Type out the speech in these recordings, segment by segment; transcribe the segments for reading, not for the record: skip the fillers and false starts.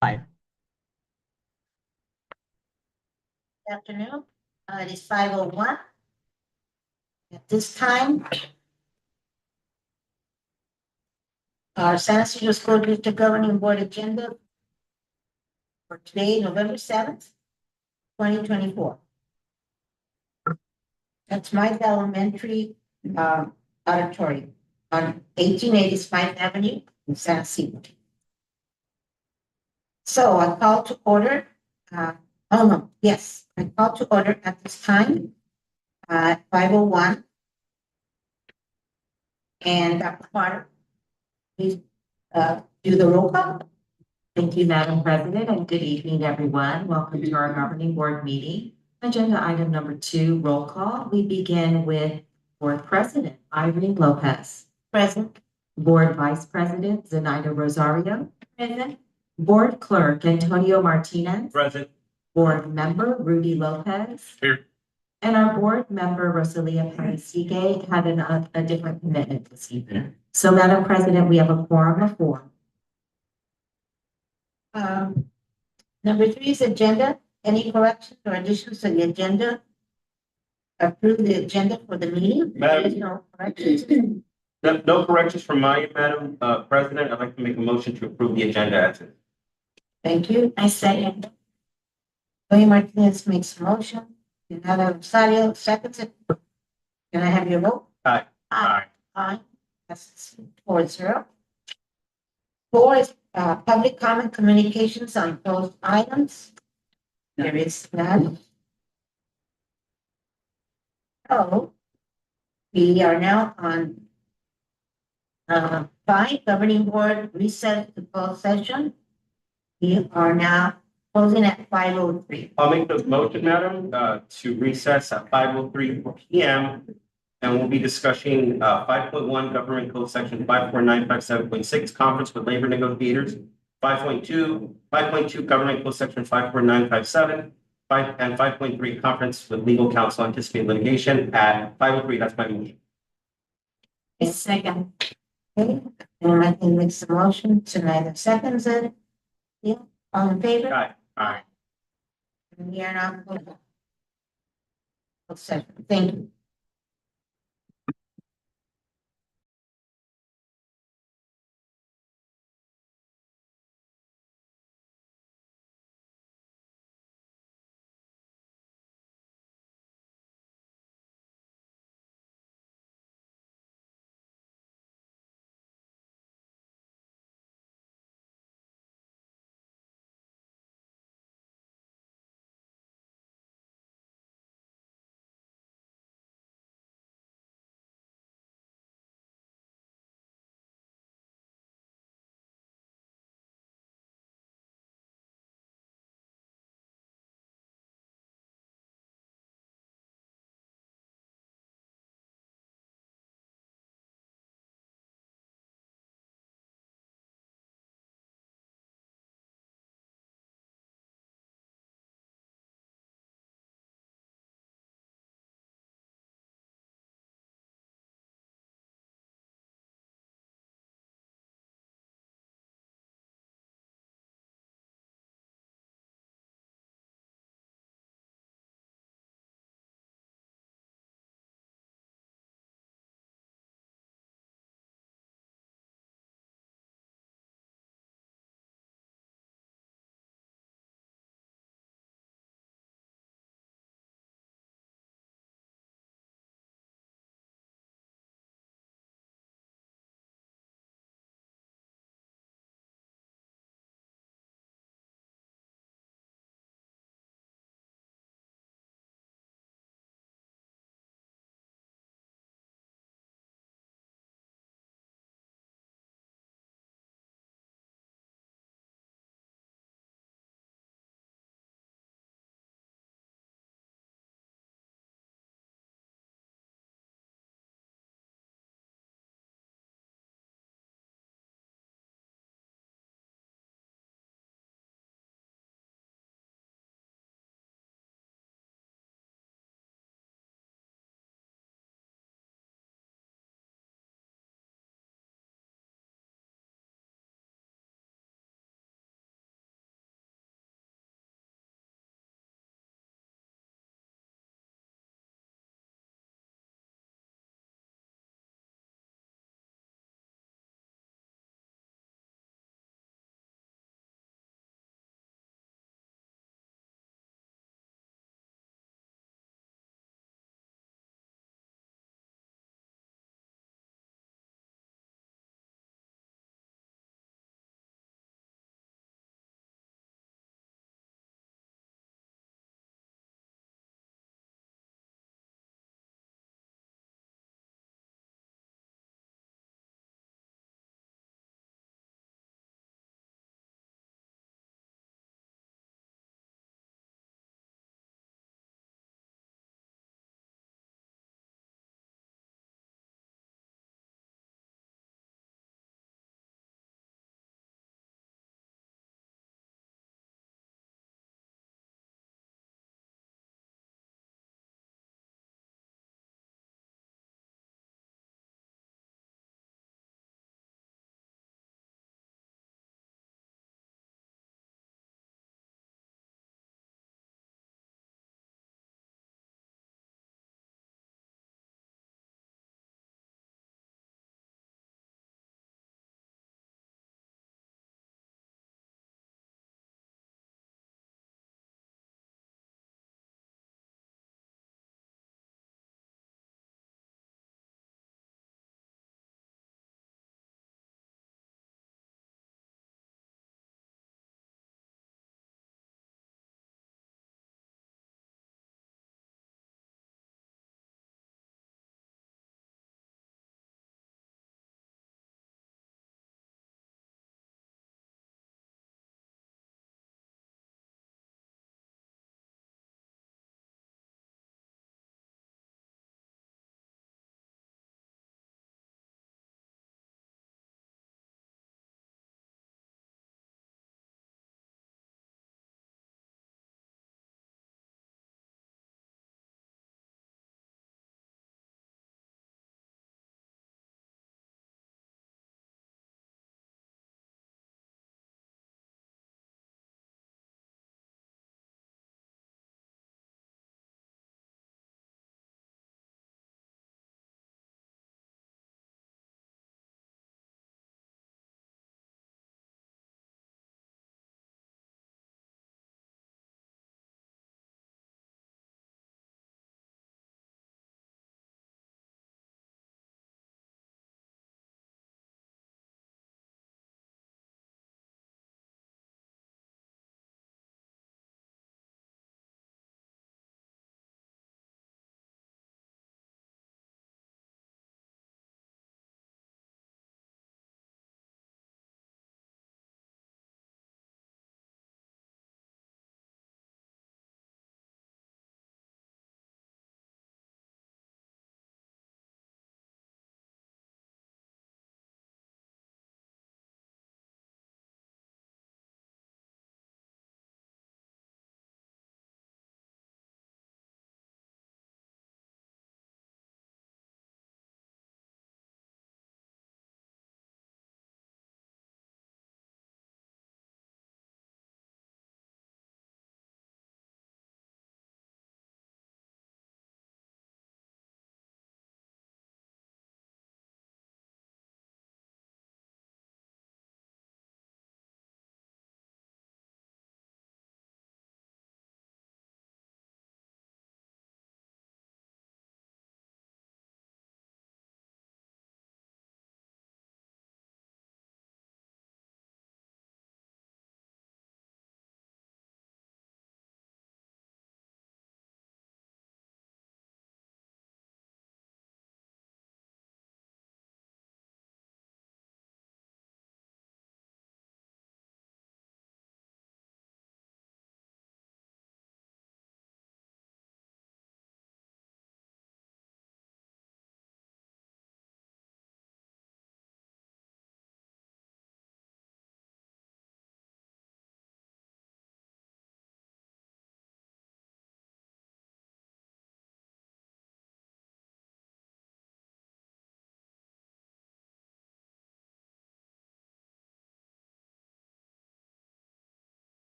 Five. Good afternoon. It is 5:01. At this time, our San Ysidro School District Governing Board agenda for today, November 7th, 2024. That's Mike Elementary Auditorium on 1885 Avenue in San Ysidro. So I call to order, I call to order at this time, 5:01. And Dr. Carter, please do the roll call. Thank you, Madam President, and good evening, everyone. Welcome to our governing board meeting. Agenda item number 2, roll call. We begin with Board President Irene Lopez. Present. Board Vice President Zenaida Rosario. Present. Board Clerk Antonio Martinez. Present. Board Member Rudy Lopez. Here. And our board member Rosalia Perez-Sigue had a different commitment this evening. So, Madam President, we have a quorum of 4. Number 3 is agenda. Any corrections or additions to the agenda? Approve the agenda for the meeting. Madam- There is no corrections. No corrections from my end, Madam President. I'd like to make a motion to approve the agenda as is. Thank you. I second. William Martinez makes a motion. Another Rosario seconds it. Can I have your vote? Aye. Aye. Aye. That's 4-0. 4 is public comment communications on closed items. There is none. So we are now on 5, governing board recess to closed session. We are now closing at 5:03. I'll make the motion, Madam, to recess at 5:03 p.m. And we'll be discussing 5.1 Government Code Section 54957.6 Conference with Labor Negotiators, 5.2 Government Code Section 54957, and 5.3 Conference with Legal Counsel Anticipated Litigation at 5:03. That's my motion. A second. Okay, and I can make the motion tonight. Seconds it. Yeah, all in favor? Aye. Aye. And we are now closed session. Thank you.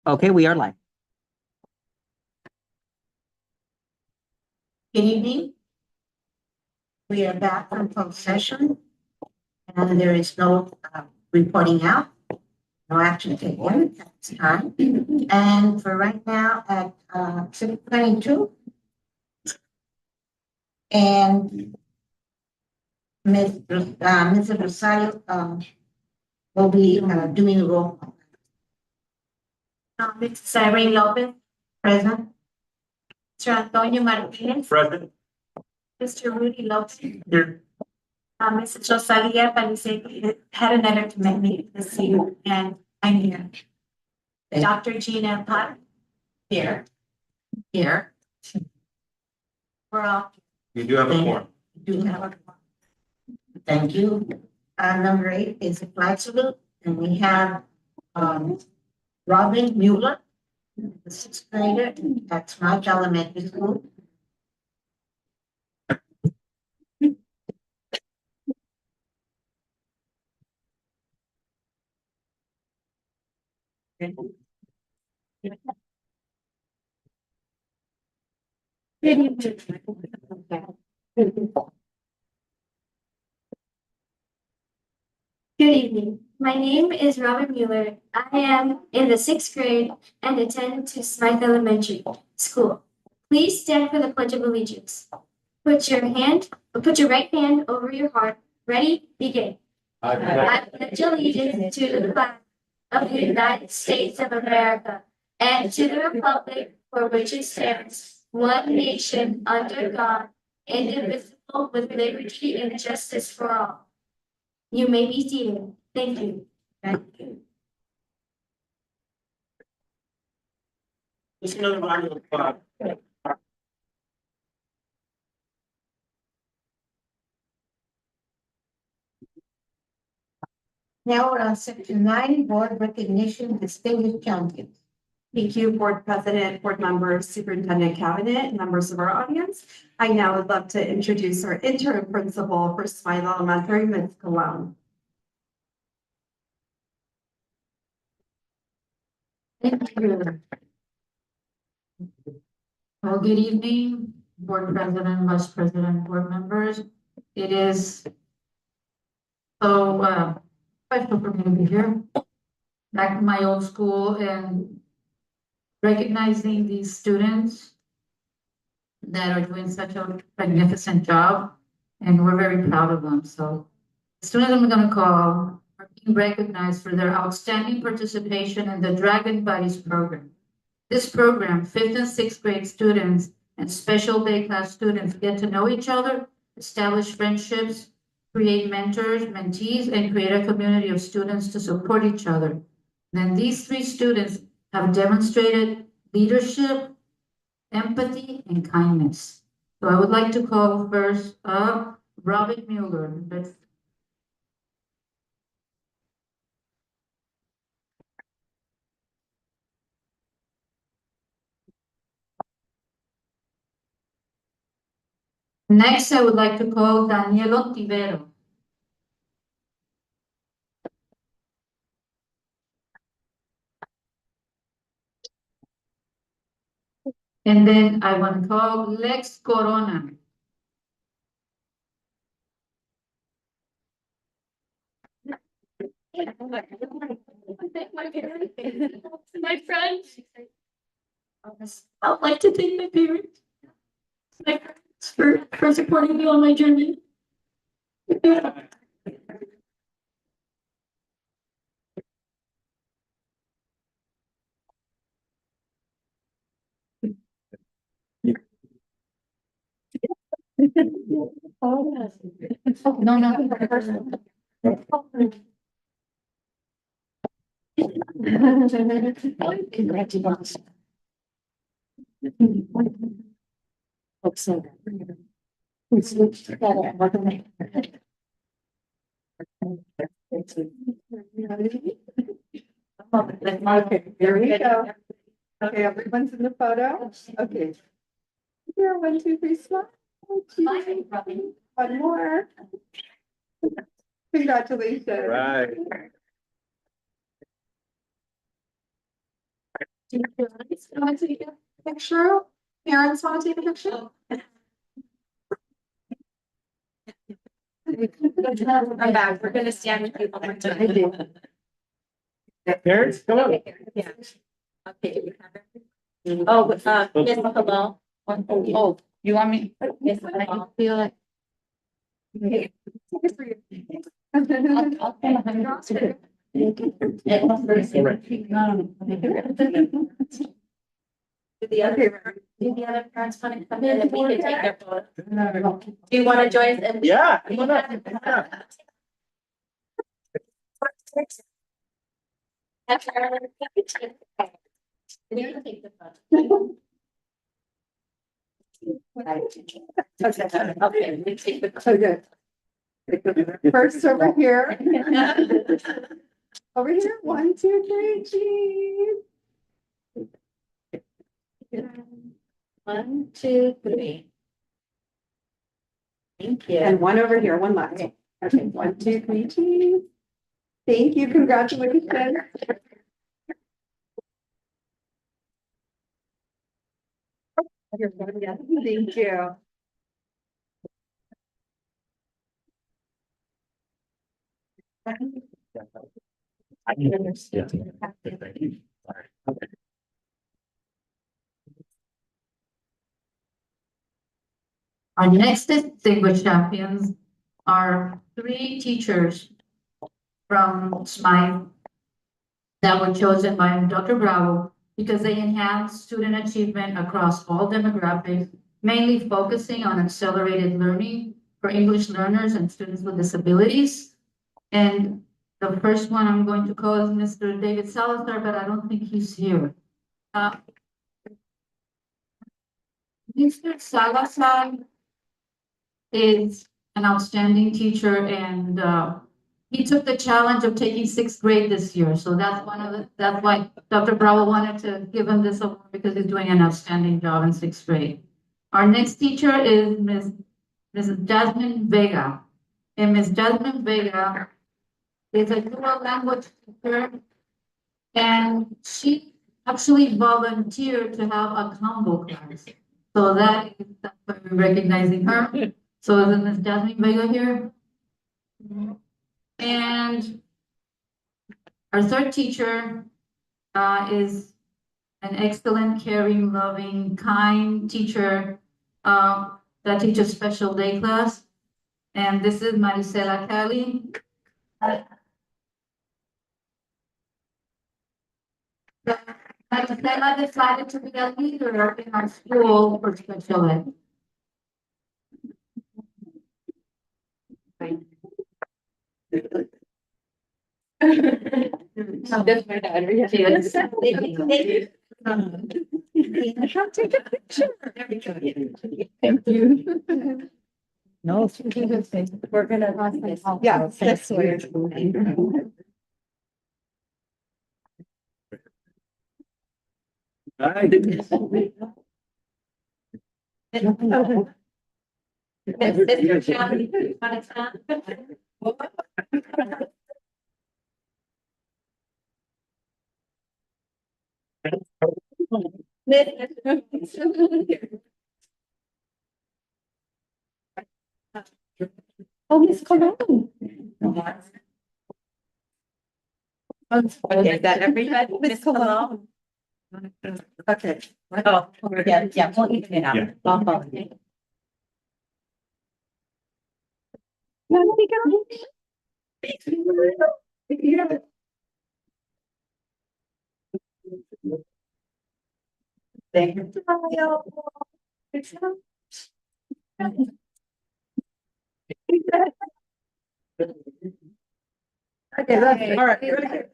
Okay, we are live. Good evening. We are back from closed session. And there is no reporting out, no action taken at this time. And for right now at 6:22. And Mrs. Rosario will be doing the roll call. Mrs. Irene Lopez, Present. Mr. Antonio Martinez, Present. Mr. Rudy Lopez, Here. Mrs. Rosalia Palisade had another commitment this year, and I'm here. Dr. Gina Pot, here. Here. We're all, You do have a form. Do have a. Thank you. Number 8 is a flag salute, and we have Robin Mueller, the 6th grader at Smudge Elementary School. Good evening. My name is Robin Mueller. I am in the 6th grade and attend to Smythe Elementary School. Please stand for the Pledge of Allegiance. Put your right hand over your heart. Ready? Begin. I pledge allegiance to the flag of the United States of America and to the republic for which it stands, one nation under God, indivisible, with liberty and justice for all. You may be seated. Thank you. Thank you. Just another round of applause. Now we're on section 9, board recognition, distinguished champions. Thank you, Board President, Board Members, Superintendent Cabinet, members of our audience. I now would love to introduce our interim principal for Smythe Elementary, Ms. Cologne. Thank you. Well, good evening, Board President, Vice President, Board members. It is so special for me to be here, back in my old school and recognizing these students that are doing such a magnificent job, and we're very proud of them. So the students I'm going to call are being recognized for their outstanding participation in the Dragon Buddies program. This program, 5th and 6th grade students and special day class students get to know each other, establish friendships, create mentors, mentees, and create a community of students to support each other. Then these 3 students have demonstrated leadership, empathy, and kindness. So I would like to call first up Robin Mueller. Next, I would like to call Daniel Tivero. And then I want to call Lex Corona. My friends. I'd like to thank my parents. My parents for supporting me on my journey. No, no. Congratulations. Let's look together. Okay, here we go. Okay, everyone's in the photo. Okay. Here, 1, 2, 3, smile. One more. Congratulations. Right. Want to take a picture? Parents want to take a picture? I'm back. We're gonna stand with people. Parents, come on. Yeah. Okay. Oh, Miss Hello. Oh, You want me? Miss I feel like. Do the other parents want to come in and we can take their photo? Do you want to join us? Yeah, come on up. Come on up. Okay, we take the. Okay. First over here. Over here, 1, 2, 3, cheese. 1, 2, 3. Thank you. And one over here, one left. Okay, 1, 2, 3, cheese. Thank you, congratulations. Thank you. Thank you. Okay. Our next distinguished champions are 3 teachers from SMILE that were chosen by Dr. Bravo because they enhance student achievement across all demographics, mainly focusing on accelerated learning for English learners and students with disabilities. And the first one I'm going to call is Mr. David Salazar, but I don't think he's here. Mr. Salazar is an outstanding teacher and he took the challenge of taking 6th grade this year. So that's that's why Dr. Bravo wanted to give him this award because he's doing an outstanding job in 6th grade. Our next teacher is Mrs. Jasmine Vega. And Ms. Jasmine Vega is a dual language teacher and she actually volunteered to have a combo class. So that's why we're recognizing her. So is Ms. Jasmine Vega here? And our third teacher is an excellent, caring, loving, kind teacher that teaches special day class. And this is Marisela Cali. Marisela decided to be a leader in our school for special ed. That's my daughter. Yeah. She is. I'll take a picture. Thank you. No. We're gonna. Yeah, this way. Hi. Mr. Chairman, you want to stand? Oh, Miss Cologne. Okay, is that everybody? Miss Cologne. Okay. Oh, yeah, we'll eat it out. Yeah. I'll follow you. Thank you. Okay, that's All right.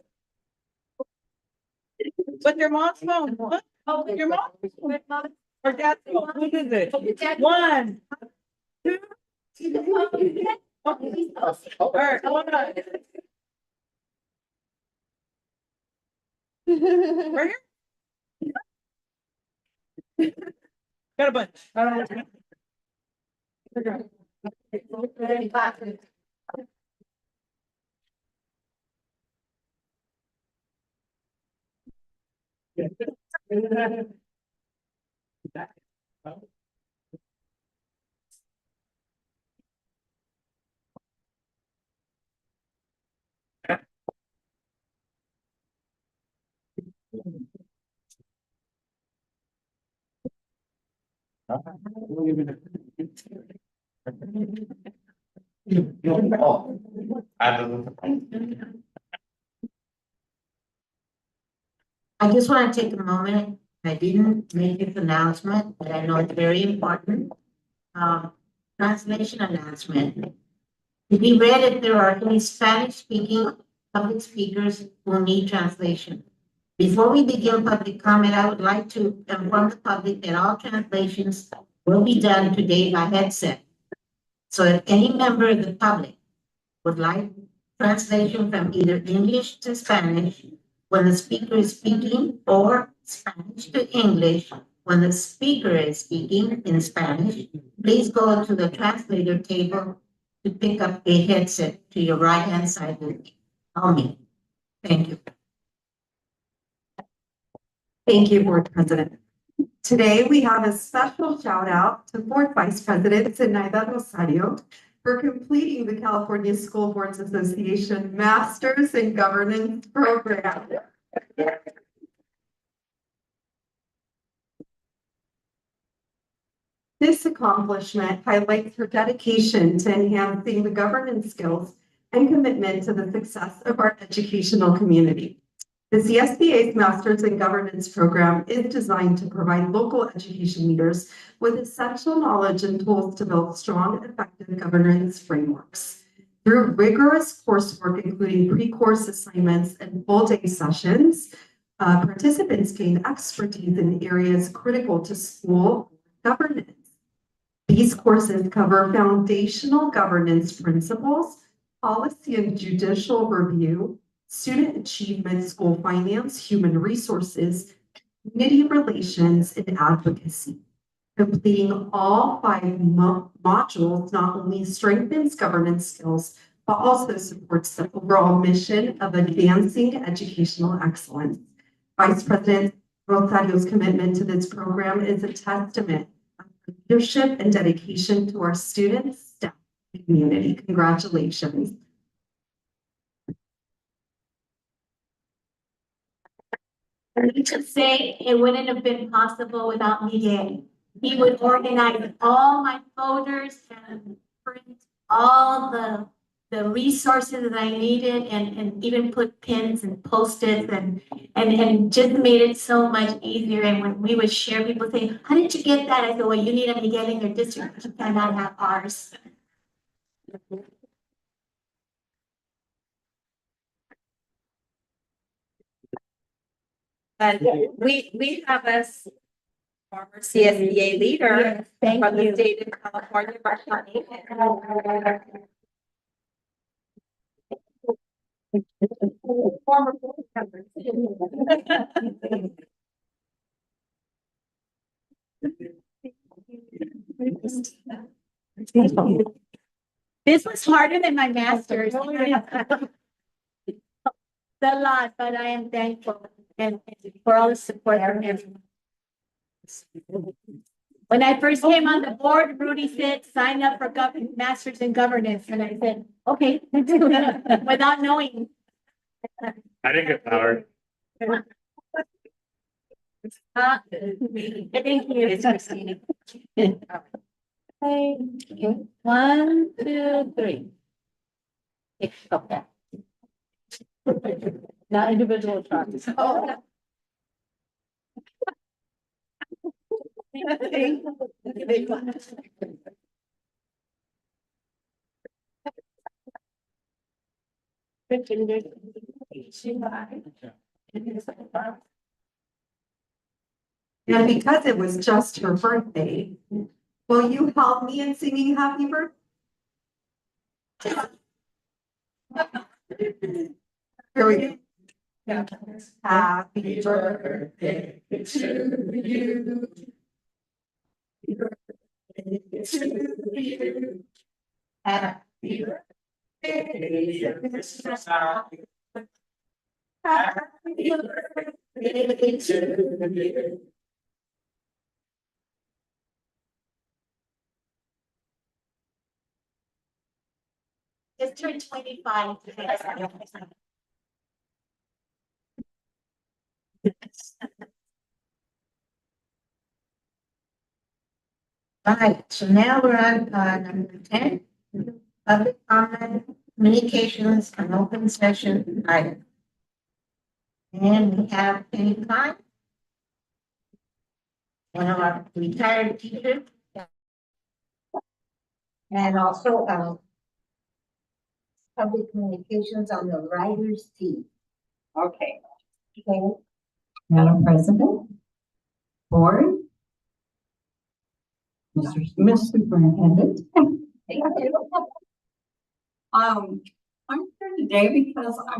But your mom's phone, what? Oh, Your mom? Or dad's phone, what is it? 1, 2. All right, hold on. Right here? Got a bunch. I don't know I just want to take a moment. I didn't make this announcement, but I know it's very important. Translation announcement. To be read if there are any Spanish-speaking public speakers who need translation. Before we begin public comment, I would like to inform the public that all translations will be done today by headset. So if any member of the public would like translation from either English to Spanish when the speaker is speaking, or Spanish to English when the speaker is speaking in Spanish, please go to the translator table to pick up a headset to your right-hand side of me. Thank you. Thank you, Board President. Today, we have a special shout out to Board Vice President Zenaida Rosario for completing the California School Boards Association Masters in Governance program. This accomplishment highlights her dedication to enhancing the governance skills and commitment to the success of our educational community. The CSBA's Masters in Governance program is designed to provide local education leaders with essential knowledge and tools to build strong, effective governance frameworks. Through rigorous coursework, including pre-course assignments and full-day sessions, participants gain expertise in areas critical to school governance. These courses cover foundational governance principles, policy and judicial review, student achievement, school finance, human resources, community relations, and advocacy. Completing all 5 modules not only strengthens governance skills, but also supports the overall mission of advancing educational excellence. Vice President Rosario's commitment to this program is a testament of her leadership and dedication to our students, staff, and community. Congratulations. I need to say it wouldn't have been possible without Miguel. He would organize all my folders and print all the resources that I needed, and even put pins and post-its and just made it so much easier. And when we would share, people say, "How did you get that?" I said, "Well, you need a Miguel in your district, but you cannot have ours." And we have a former CSBA leader Thank from the you. state of California, Martini. Former board member. This was harder than my master's. It's a lot, but I am thankful and for all the support from everyone. When I first came on the board, Rudy said, "Sign up for Masters in Governance," and I said, "Okay," without knowing. I didn't get powered. Thank you. It's Christina. Okay. 1, 2, 3. Okay. Not individual tracks. Oh. And because it was just her birthday, will you help me in singing happy birthday? Here we go. Happy birthday to you. Happy birthday to you. Happy birthday. Happy birthday Just turned 25. All right, so now we're on number 10, public comment, communications, and open session item. And we have any time? One of our retired teachers. And also, public communications on the writers team. Okay, Okay, Madam President, Board, Miss Superintendent. Thank you. I'm here today because I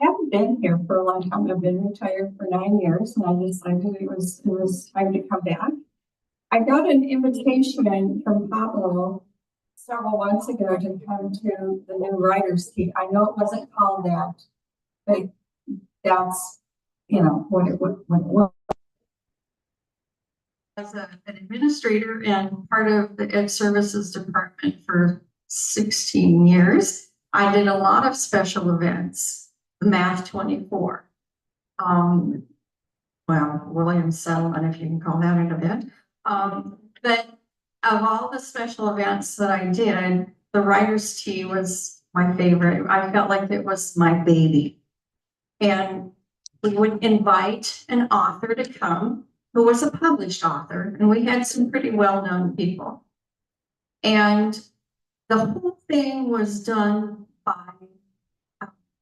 haven't been here for a long time. I've been retired for 9 years, and I decided it was time to come back. I got an invitation from Pablo several months ago to come to the new writers team. I know it wasn't called that, but that's, what it was. As an administrator and part of the Ed Services Department for 16 years, I did a lot of special events, the Math 24. Williams Settlement, if you can call that an event. But of all the special events that I did, the Writers' Tea was my favorite. I felt like it was my baby. And we would invite an author to come who was a published author, and we had some pretty well-known people. And the whole thing was done by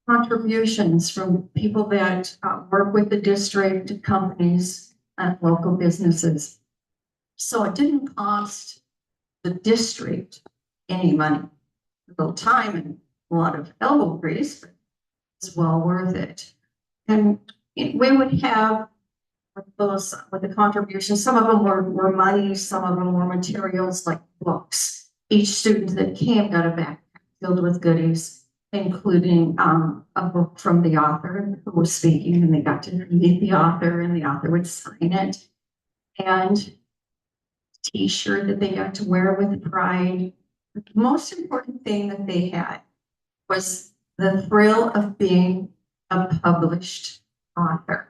contributions from people that work with the district, companies, and local businesses. So it didn't cost the district any money. A little time and a lot of elbow grease, but it's well worth it. And we would have with the contributions, some of them were money, some of them were materials like books. Each student that came got a backpack filled with goodies, including a book from the author who was speaking, and they got to meet the author, and the author would sign it. And a t-shirt that they got to wear with pride. The most important thing that they had was the thrill of being a published author.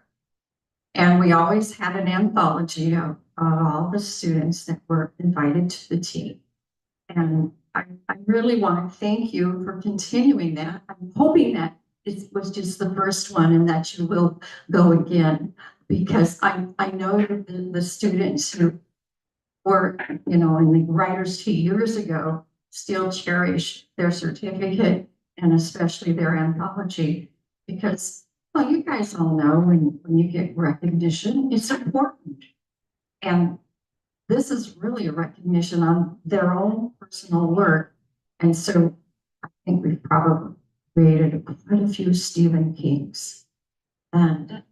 And we always had an anthology of all the students that were invited to the tea. And I really want to thank you for continuing that. I'm hoping that it was just the first one and that you will go again, because I know that the students who were, in the Writers' Tea years ago still cherish their certificate and especially their anthology, because well, you guys all know when you get recognition, it's important. And this is really a recognition on their own personal work. And so I think we've probably created quite a few Stephen Kings and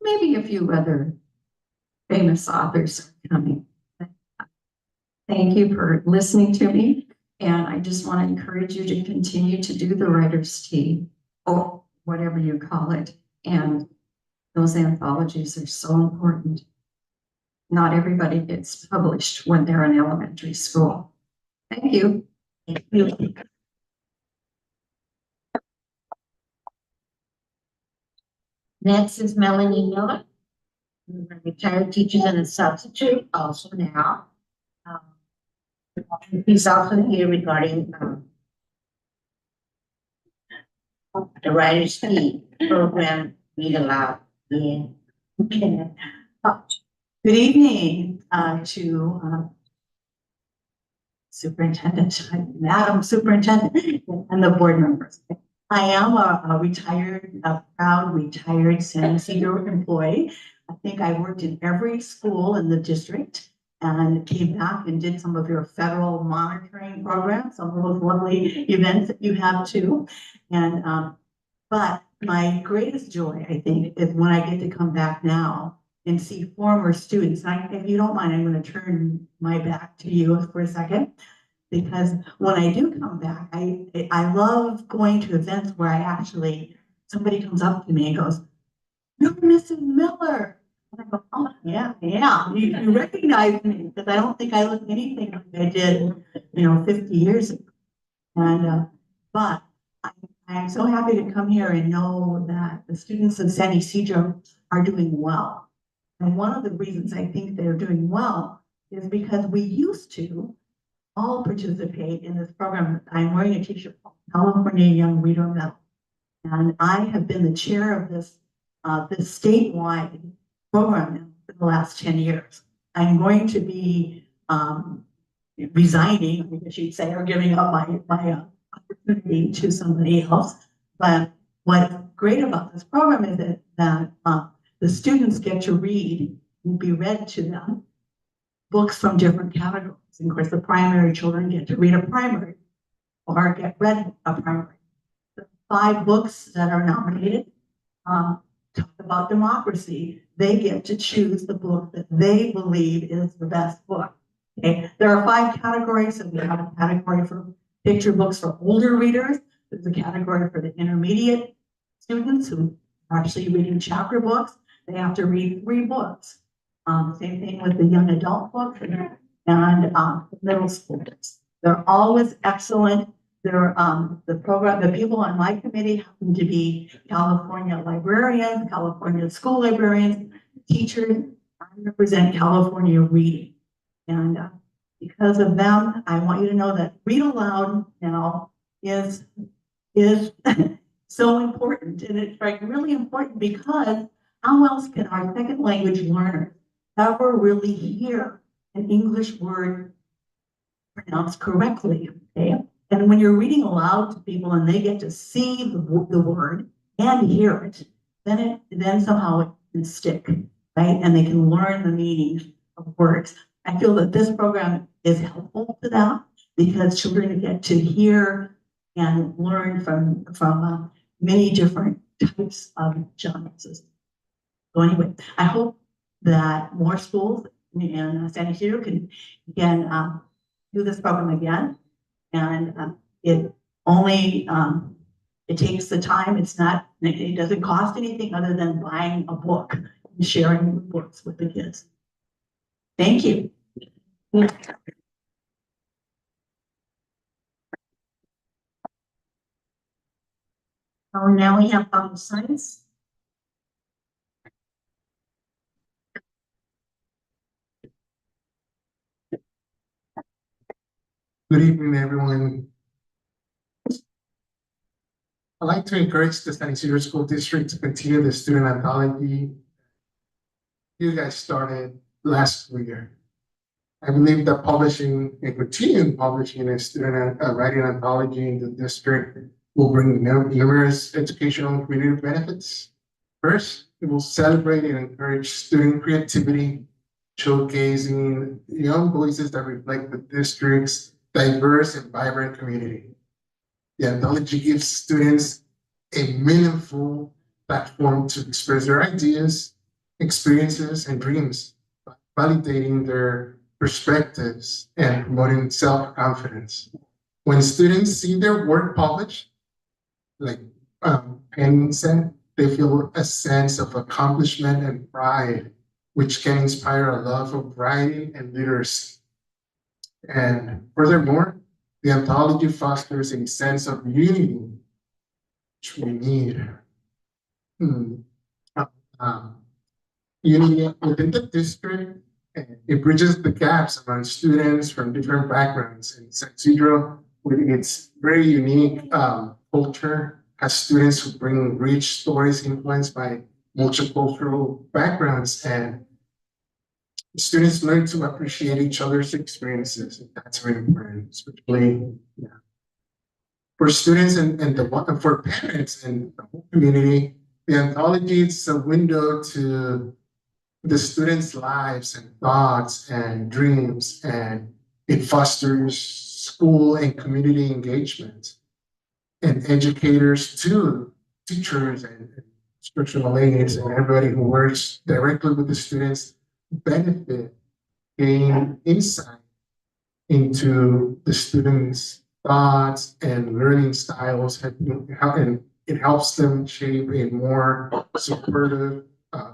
maybe a few other famous authors coming. Thank you for listening to me. And I just want to encourage you to continue to do the Writers' Tea, or whatever you call it. And those anthologies are so important. Not everybody gets published when they're in elementary school. Thank you. thank you. Next is Melanie Miller, retired teacher and a substitute, also now. He's also here regarding the Writers' Tea program, Read Aloud. Yeah. Okay. Good evening to Superintendent, Madam Superintendent, and the board members. I am a proud retired San Ysidro employee. I think I worked in every school in the district and came back and did some of your federal monitoring programs, some of those lovely events that you have too. And but my greatest joy, I think, is when I get to come back now and see former students. If you don't mind, I'm going to turn my back to you for a second, because when I do come back, I love going to events where I actually somebody comes up to me and goes, "You're Mrs. Miller." And I go, "Oh, yeah, you recognize me," because I don't think I look anything like I did, 50 years ago. And, but I'm so happy to come here and know that the students of San Ysidro are doing well. And one of the reasons I think they're doing well is because we used to all participate in this program. I'm wearing a t-shirt called California Young Reader Medal. And I have been the chair of this statewide program for the last 10 years. I'm going to be resigning, I guess you'd say, or giving up my opportunity to somebody else. But what's great about this program is that the students get to read and be read to them books from different categories. And of course, the primary children get to read a primary or get read a primary. The 5 books that are nominated talk about democracy. They get to choose the book that they believe is the best book. Okay, there are 5 categories. So we have a category for picture books for older readers. There's a category for the intermediate students who are actually reading chapter books. They have to read 3 books. Same thing with the young adult books and middle school books. They're always excellent. They're the people on my committee happen to be California librarians, California school librarians, teachers. I represent California reading. And because of them, I want you to know that read aloud now is so important. And it's like really important because how else can our second language learners ever really hear an English word pronounced correctly? Okay. And when you're reading aloud to people and they get to see the word and hear it, then somehow it can stick, right? And they can learn the meaning of words. I feel that this program is helpful to that because children get to hear and learn from many different types of genres. So anyway, I hope that more schools in San Ysidro can do this program again. And it only it takes the time. It doesn't cost anything other than buying a book and sharing the books with the kids. Thank you. So now we have science. Good evening, everyone. I'd like to encourage the San Ysidro School District to continue the student anthology you guys started last school year. I believe that publishing and continuing publishing a student writing anthology in the district will bring numerous educational and community benefits. First, it will celebrate and encourage student creativity, showcasing young voices that reflect the district's diverse and vibrant community. The anthology gives students a meaningful platform to express their ideas, experiences, and dreams, validating their perspectives and promoting self-confidence. When students see their work published, like Penny said, they feel a sense of accomplishment and pride, which can inspire a love of writing and literacy. And furthermore, the anthology fosters a sense of unity, which we need. Unity within the district, and it bridges the gaps among students from different backgrounds. And San Ysidro, with its very unique culture, has students who bring rich stories influenced by multicultural backgrounds, and students learn to appreciate each other's experiences. And that's very important, especially for students and for parents and the whole community. The anthology is a window to the students' lives and thoughts and dreams, and it fosters school and community engagement. And educators too, teachers and instructional aides and everybody who works directly with the students benefit, gain insight into the students' thoughts and learning styles and it helps them shape a more supportive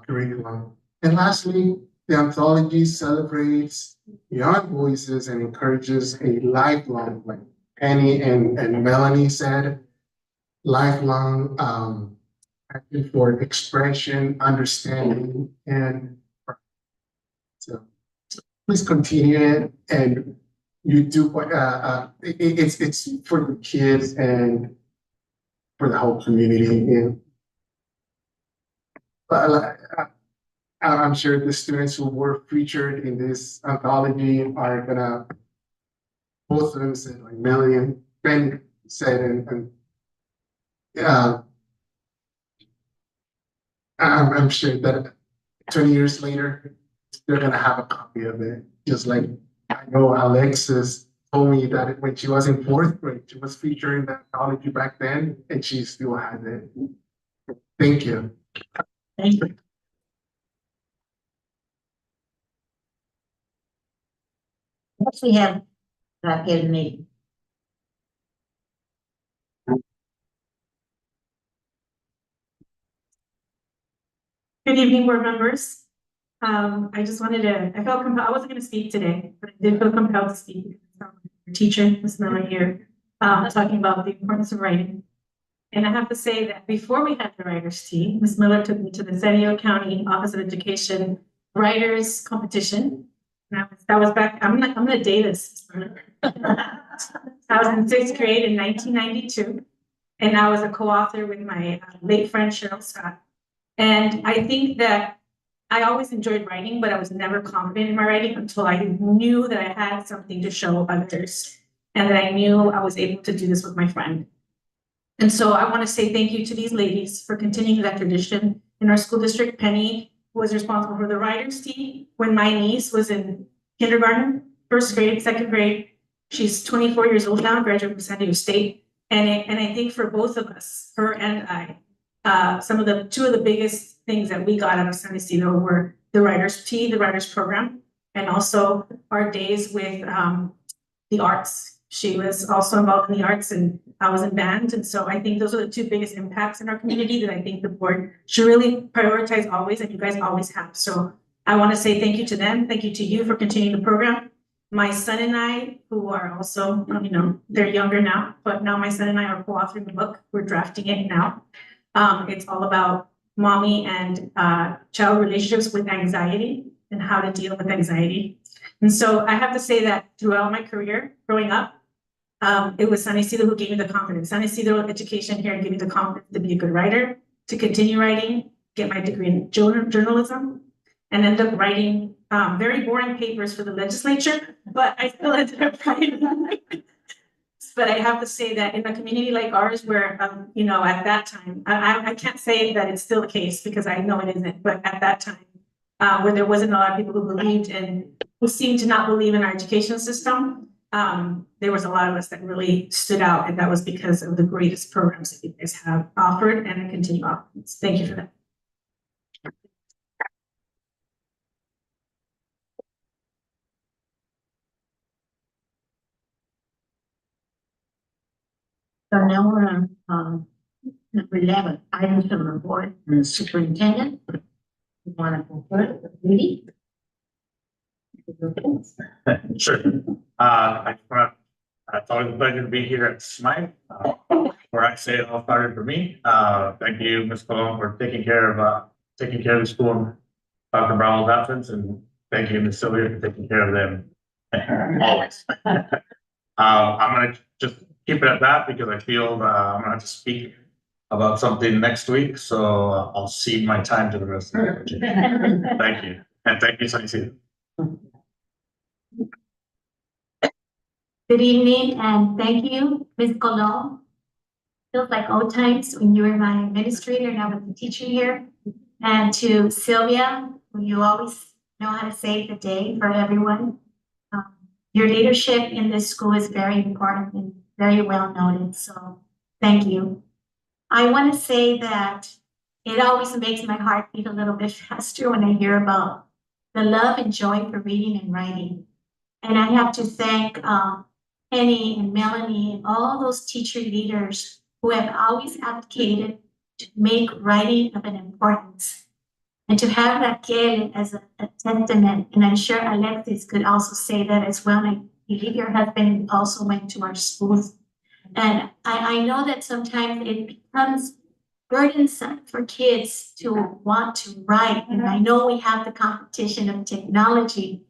curriculum. And lastly, the anthology celebrates young voices and encourages a lifelong, like Penny and Melanie said, lifelong action for expression, understanding, and so please continue it. And you do what it's for the kids and for the whole community. And but I'm sure the students who were featured in this anthology are gonna, both of them said, like Melanie and Ben said, and I'm sure that 20 years later, they're gonna have a copy of it. Just like I know Alexis told me that when she was in fourth grade, she was featuring that anthology back then, and she still has it. Thank you. Thank you. Next, we have in me. Good evening, board members. I just wanted to, I felt compelled, I wasn't going to speak today, but I did feel compelled to speak because our teacher, Ms. Miller here, talking about the importance of writing. And I have to say that before we had the writers' tea, Ms. Miller took me to the Ysidro County Office of Education Writers Competition. And that was back, I'm gonna date this. I was in sixth grade in 1992, and I was a co-author with my late friend Cheryl Scott. And I think that I always enjoyed writing, but I was never confident in my writing until I knew that I had something to show others, and that I knew I was able to do this with my friend. And so I want to say thank you to these ladies for continuing that tradition in our school district. Penny was responsible for the writers' tea when my niece was in kindergarten, first grade, second grade. She's 24 years old now, graduated from San Diego State. And I think for both of us, her and I, two of the biggest things that we got out of San Ysidro were the writers' tea, the writers' program, and also our days with the arts. She was also involved in the arts, and I was in band. And so I think those are the two biggest impacts in our community that I think the board should really prioritize always, and you guys always have. So I want to say thank you to them. Thank you to you for continuing the program. My son and I, who are also, they're younger now, but now my son and I are co-authoring the book. We're drafting it now. It's all about mommy and child relationships with anxiety and how to deal with anxiety. And so I have to say that throughout my career growing up, it was San Ysidro who gave me the confidence. San Ysidro education here gave me the confidence to be a good writer, to continue writing, get my degree in journalism, and end up writing very boring papers for the legislature, but I still ended up writing. But I have to say that in a community like ours where, at that time, I can't say that it's still the case because I know it isn't, but at that time, where there wasn't a lot of people who believed and who seemed to not believe in our education system, there was a lot of us that really stood out, and that was because of the greatest programs that you guys have offered and continue offering. Thank you for that. So now we're on number 11, items from the board and the superintendent. You want to go first, Judy? Sure. It's always a pleasure to be here at SMITE, where I say it all started for me. Thank you, Ms. Colon, for taking care of the school in Dr. Brown's absence, and thank you, Ms. Sylvia, for taking care of them always. I'm gonna just keep it at that because I feel I'm gonna have to speak about something next week, so I'll cede my time to the rest of the Thank you, and thank you, Sunny. Good evening and thank you, Ms. Colon. Feels like old times when you were my administrator and I was the teacher here. And to Sylvia, who you always know how to save the day for everyone. Your leadership in this school is very important and very well noted, so thank you. I want to say that it always makes my heart beat a little bit faster when I hear about the love and joy for reading and writing. And I have to thank Penny and Melanie and all those teacher leaders who have always advocated to make writing of an importance. And to have Raquel as a testament, and I'm sure Alexis could also say that as well. I believe your husband also went to our schools. And I know that sometimes it becomes burdensome for kids to want to write. And I know we have the competition of technology,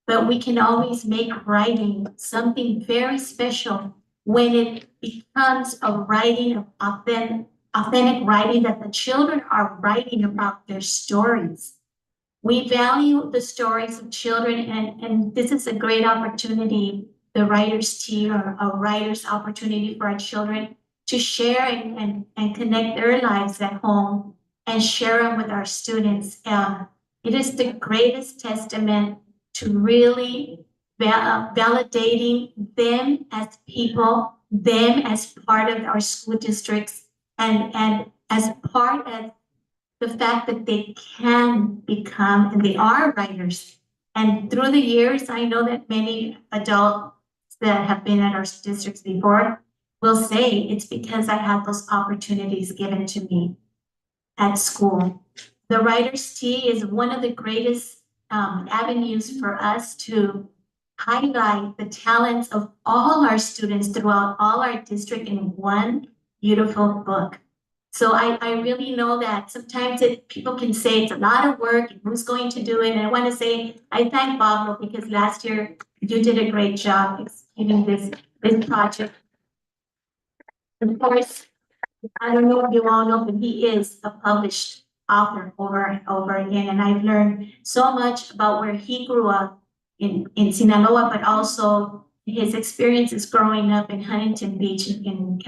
but we can always make writing something very special when it becomes a writing of authentic writing that the children are writing about their stories. We value the stories of children, and this is a great opportunity, the writers' tea or a writer's opportunity for our children to share and connect their lives at home and share them with our students. It is the greatest testament to really validating them as people, them as part of our school districts, and as part of the fact that they can become, and they are writers. And through the years, I know that many adults that have been at our districts before will say it's because I had those opportunities given to me at school. The Writers' Tea is one of the greatest avenues for us to highlight the talents of all our students throughout all our district in one beautiful book. So I really know that sometimes people can say it's a lot of work and who's going to do it. And I want to say I thank Pablo because last year you did a great job executing this project. Of course, I don't know if you all know, but he is a published author over and over again. And I've learned so much about where he grew up in Sinaloa, but also his experiences growing up in Huntington Beach in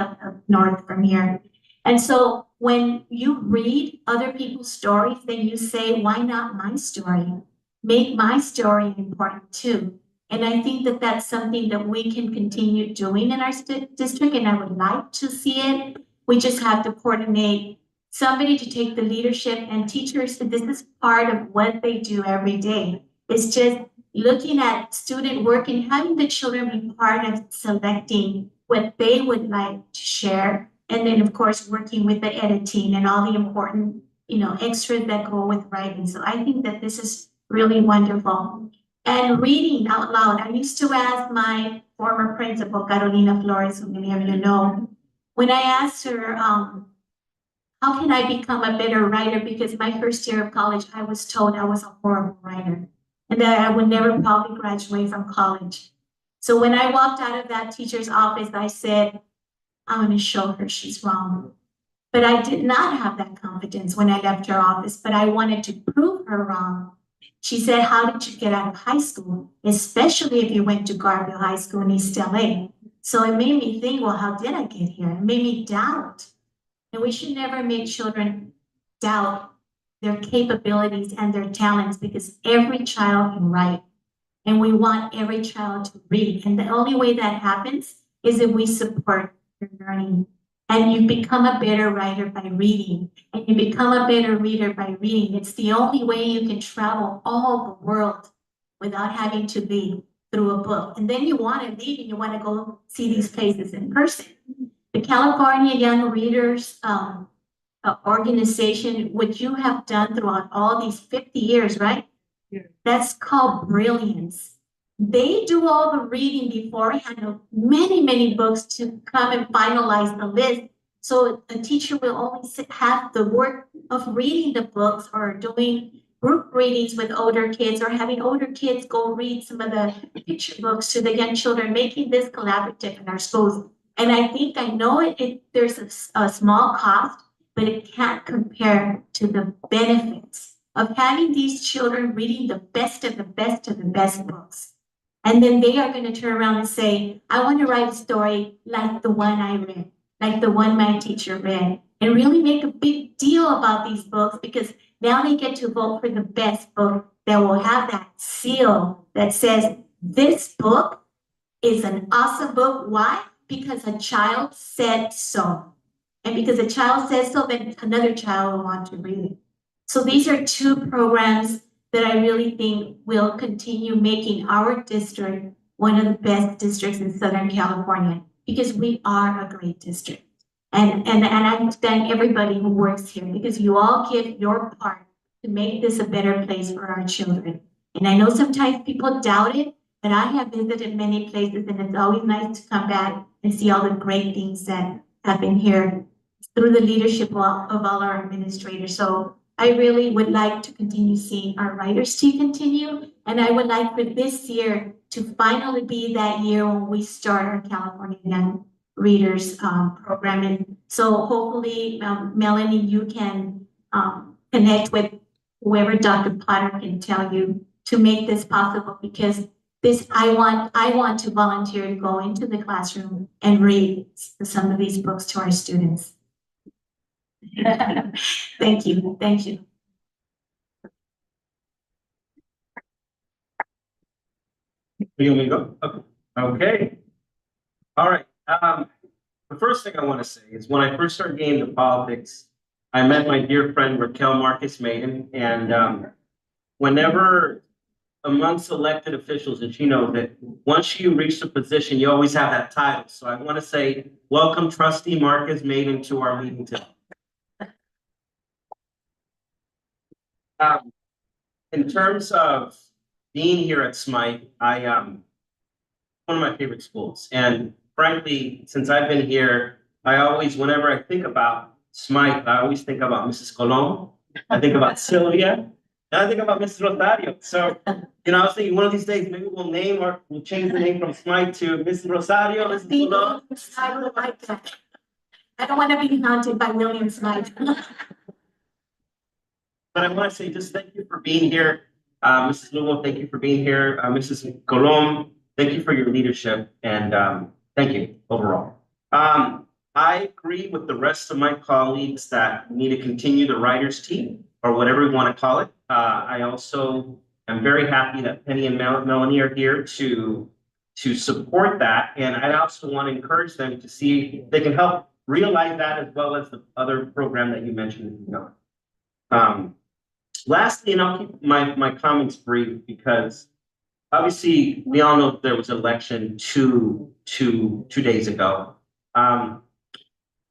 north from here. And so when you read other people's stories, then you say, why not my story? Make my story important too. And I think that that's something that we can continue doing in our district, and I would like to see it. We just have to coordinate somebody to take the leadership, and teachers, this is part of what they do every day. It's just looking at student work and having the children be part of selecting what they would like to share. And then, of course, working with the editing and all the important, extras that go with writing. So I think that this is really wonderful. And reading out loud. I used to ask my former principal, Carolina Flores, who many of you know, when I asked her, how can I become a better writer? Because my first year of college, I was told I was a horrible writer and that I would never probably graduate from college. So when I walked out of that teacher's office, I said, I'm going to show her she's wrong. But I did not have that confidence when I left her office, but I wanted to prove her wrong. She said, how did you get out of high school? Especially if you went to Garfield High School in East LA. So it made me think, well, how did I get here? It made me doubt. And we should never make children doubt their capabilities and their talents, because every child can write. And we want every child to read. And the only way that happens is if we support their learning. And you become a better writer by reading. And you become a better reader by reading. It's the only way you can travel all the world without having to leave through a book. And then you want to leave and you want to go see these places in person. The California Young Readers organization, what you have done throughout all these 50 years, right? Yeah. That's called brilliance. They do all the reading beforehand of many, many books to come and finalize the list. So a teacher will only have the work of reading the books or doing group readings with older kids, or having older kids go read some of the picture books to the young children, making this collaborative in our schools. And I think I know there's a small cost, but it can't compare to the benefits of having these children reading the best of the best of the best books. And then they are going to turn around and say, I want to write a story like the one I read, like the one my teacher read, and really make a big deal about these books, because now they get to vote for the best book that will have that seal that says, this book is an awesome book. Why? Because a child said so. And because a child says so, then another child will want to read it. So these are two programs that I really think will continue making our district one of the best districts in Southern California, because we are a great district. And I thank everybody who works here because you all give your part to make this a better place for our children. And I know sometimes people doubt it, but I have visited many places and it's always nice to come back and see all the great things that happen here through the leadership of all our administrators. So I really would like to continue seeing our writers team continue. And I would like for this year to finally be that year when we start our California Young Readers program. And so hopefully, Melanie, you can connect with whoever Dr. Potter can tell you to make this possible because this, I want to volunteer to go into the classroom and read some of these books to our students. Thank you. Thank you. You want me to go? Okay. All right. The first thing I want to say is when I first started getting into politics, I met my dear friend Raquel Marcus Maiden, and whenever amongst elected officials, and she knows that once you reach the position, you always have that title. So I want to say, welcome, Trustee Marcus Maiden, to our meeting today. In terms of being here at Smythe, one of my favorite schools. And frankly, since I've been here, I always, whenever I think about Smythe, I always think about Mrs. Colon. I think about Sylvia. And I think about Mrs. Rosario. So, you know, I was thinking one of these days, maybe we'll change the name from Smythe to Mrs. Rosario, Mrs. Colon. I would like that. I don't want to be haunted by William Smythe. But I want to say just thank you for being here. Mrs. Lugo, thank you for being here. Mrs. Colon, thank you for your leadership. And thank you overall. I agree with the rest of my colleagues that we need to continue the writers team or whatever we want to call it. I also am very happy that Penny and Melanie are here to support that. And I also want to encourage them to see if they can help realize that as well as the other program that you mentioned. Lastly, and I'll keep my comments brief because obviously we all know there was an election two days ago. A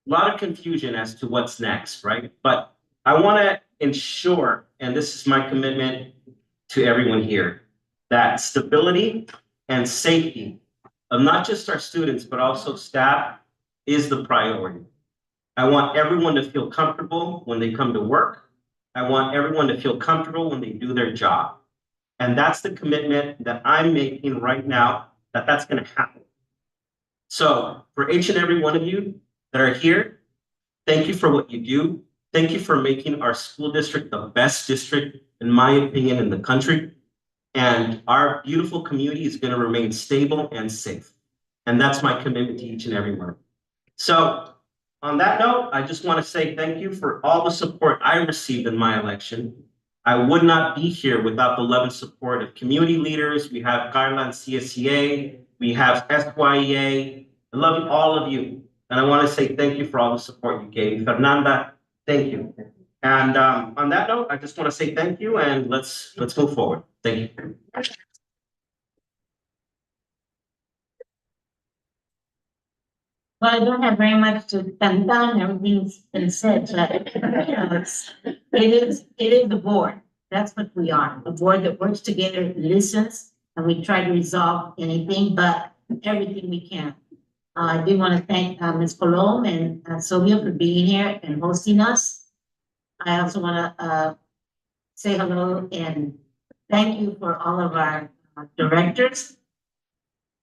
lot of confusion as to what's next, right? But I want to ensure, and this is my commitment to everyone here, that stability and safety of not just our students, but also staff is the priority. I want everyone to feel comfortable when they come to work. I want everyone to feel comfortable when they do their job. And that's the commitment that I'm making right now, that's going to happen. So for each and every one of you that are here, thank you for what you do. Thank you for making our school district the best district, in my opinion, in the country. And our beautiful community is going to remain stable and safe. And that's my commitment to each and every one. So on that note, I just want to say thank you for all the support I received in my election. I would not be here without the love and support of community leaders. We have Carla and CSCA. We have SYEA. I love all of you. And I want to say thank you for all the support you gave. Fernanda, thank you. And on that note, I just want to say thank you and let's move forward. Thank you. Well, I don't have very much to come down. Everything's been said, but you know, it is the board. That's what we are. A board that works together, listens, and we try to resolve anything, but everything we can. I do want to thank Ms. Colon and Sylvia for being here and hosting us. I also want to say hello and thank you for all of our directors,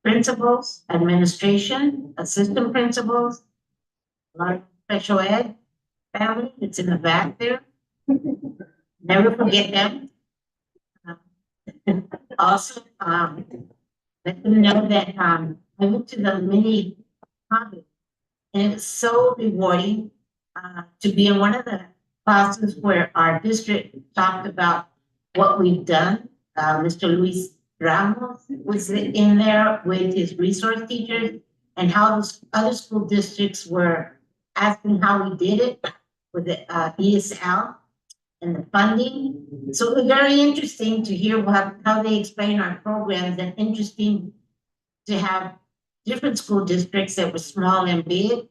principals, administration, assistant principals, a lot of special ed family, it's in the back there. Never forget them. Also, let them know that I went to the mini conference and it's so rewarding to be in one of the classes where our district talked about what we've done. Mr. Luis Ramos was in there with his resource teachers and how the other school districts were asking how we did it with the ESL and the funding. So it was very interesting to hear how they explain our programs and interesting to have different school districts that were small and big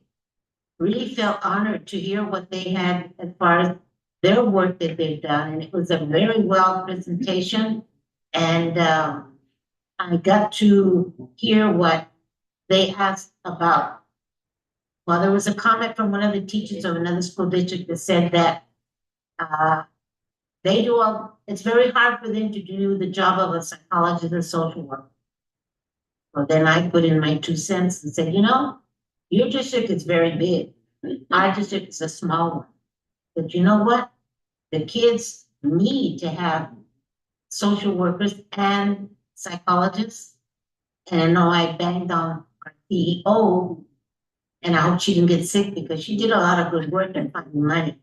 really felt honored to hear what they had as far as their work that they've done, and it was a very well presentation. And I got to hear what they asked about. Well, there was a comment from one of the teachers of another school district that said that it's very hard for them to do the job of a psychologist or social worker. Well, then I put in my 2 cents and said, your district is very big. Our district is a small one. But you know what? The kids need to have social workers and psychologists. And I know I banged on our CEO, and I hope she didn't get sick because she did a lot of good work in finding money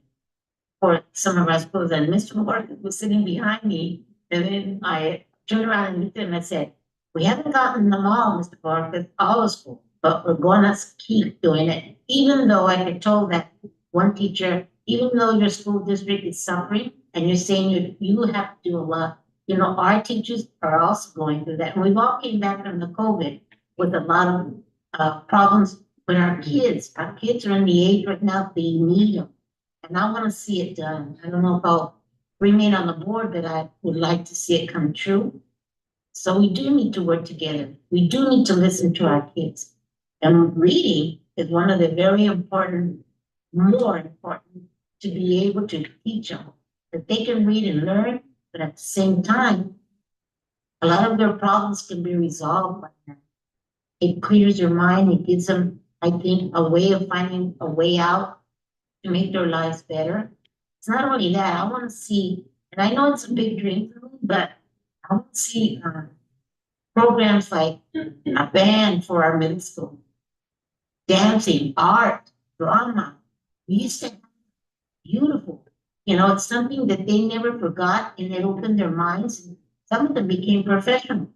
for some of our schools. And Mr. Morgan was sitting behind me, and then I turned around and looked at him and said, we haven't gotten them all, Mr. Morgan, all the schools, but we're going to keep doing it. Even though I get told that one teacher, even though your school district is suffering and you're saying you have to do a lot, our teachers are also going through that. And we've all came back from the COVID with a lot of problems with our kids. Our kids are in the age right now, they need them. And I want to see it done. I don't know if I'll remain on the board, but I would like to see it come true. So we do need to work together. We do need to listen to our kids. And reading is one of the very important, more important, to be able to teach them that they can read and learn, but at the same time, a lot of their problems can be resolved by that. It clears your mind. It gives them, I think, a way of finding a way out to make their lives better. It's not only that. I want to see, and I know it's a big dream for me, but I want to see programs like a band for our middle school, dancing, art, drama. We used to have beautiful. It's something that they never forgot, and it opened their minds. And some of them became professional.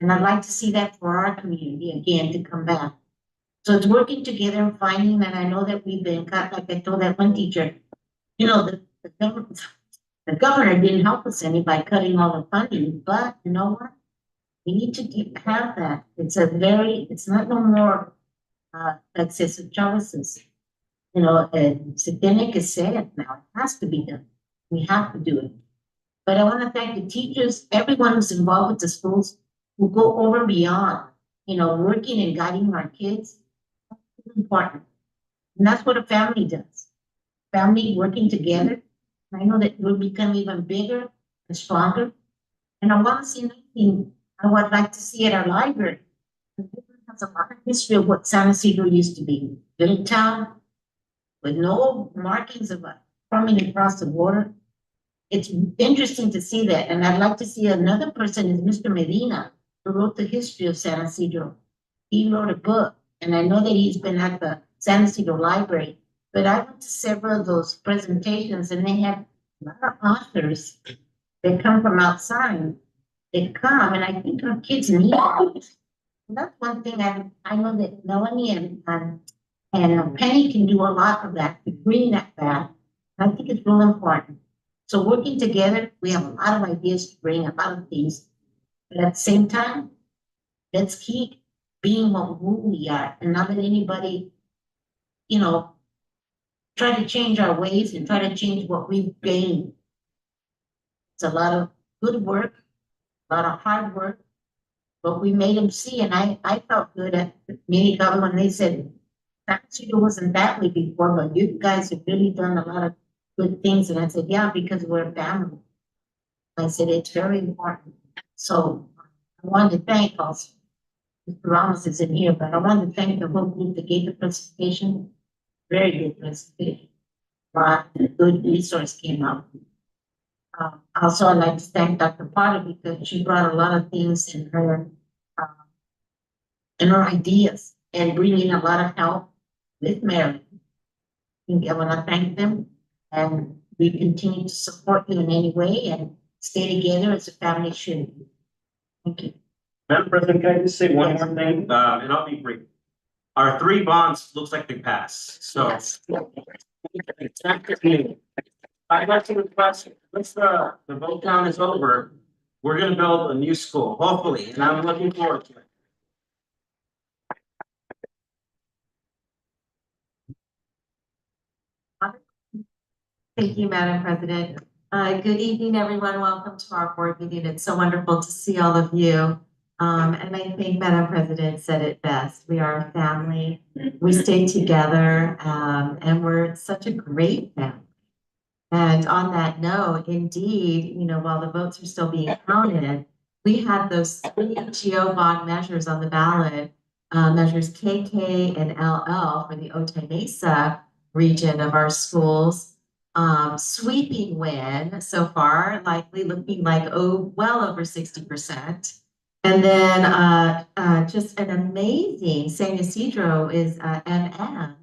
And I'd like to see that for our community again to come back. So it's working together and finding, and I know that we've been cut, like I told that one teacher, the governor didn't help us any by cutting all the funding, but you know what? We need to have that. It's not no more excessive choices. Systemic is sad now. It has to be done. We have to do it. But I want to thank the teachers, everyone who's involved with the schools, who go over and beyond, working and guiding our kids. That's important. And that's what a family does. Family working together. I know that we'll become even bigger and stronger. And I want to see anything I would like to see at our library. It has a lot of history of what San Ysidro used to be. Little town with no markings of coming across the border. It's interesting to see that. And I'd like to see another person is Mr. Medina, who wrote the history of San Ysidro. He wrote a book, and I know that he's been at the San Ysidro Library, but I went to several of those presentations, and they have a lot of authors that come from outside. They come, and I think our kids need it. And that's one thing I know that Melanie and Penny can do a lot of that, to bring that back. I think it's real important. So working together, we have a lot of ideas to bring, a lot of things. But at the same time, let's keep being who we are and not let anybody, try to change our ways and try to change what we've gained. It's a lot of good work, a lot of hard work, but we made them see. And I felt good at the meeting when they said, actually, it wasn't that way before, but you guys have really done a lot of good things. And I said, yeah, because we're a family. I said, it's very important. So I wanted to thank also, Mr. Ramos is in here, but I wanted to thank the whole group that gave the presentation. Very good presentation. A lot of good resource came out. Also, I'd like to thank Dr. Potter because she brought a lot of things in her ideas and bringing a lot of help with Mary. I want to thank them, and we continue to support you in any way and stay together as a family should. Thank you. Madam President, can I just say one more thing? And I'll be brief. Our 3 bonds looks like they passed, so. Yes. I'd like to request, once the vote count is over, we're gonna build a new school, hopefully, and I'm looking forward to it. Thank you, Madam President. Good evening, everyone. Welcome to our board meeting. It's so wonderful to see all of you. And I think Madam President said it best. We are a family. We stay together, and we're such a great family. And on that note, indeed, while the votes are still being counted, we have those 3 GO bond measures on the ballot, measures KK and LL for the Otay Mesa region of our schools. Sweeping win so far, likely looking like, well over 60%. And then just an amazing San Ysidro is MM,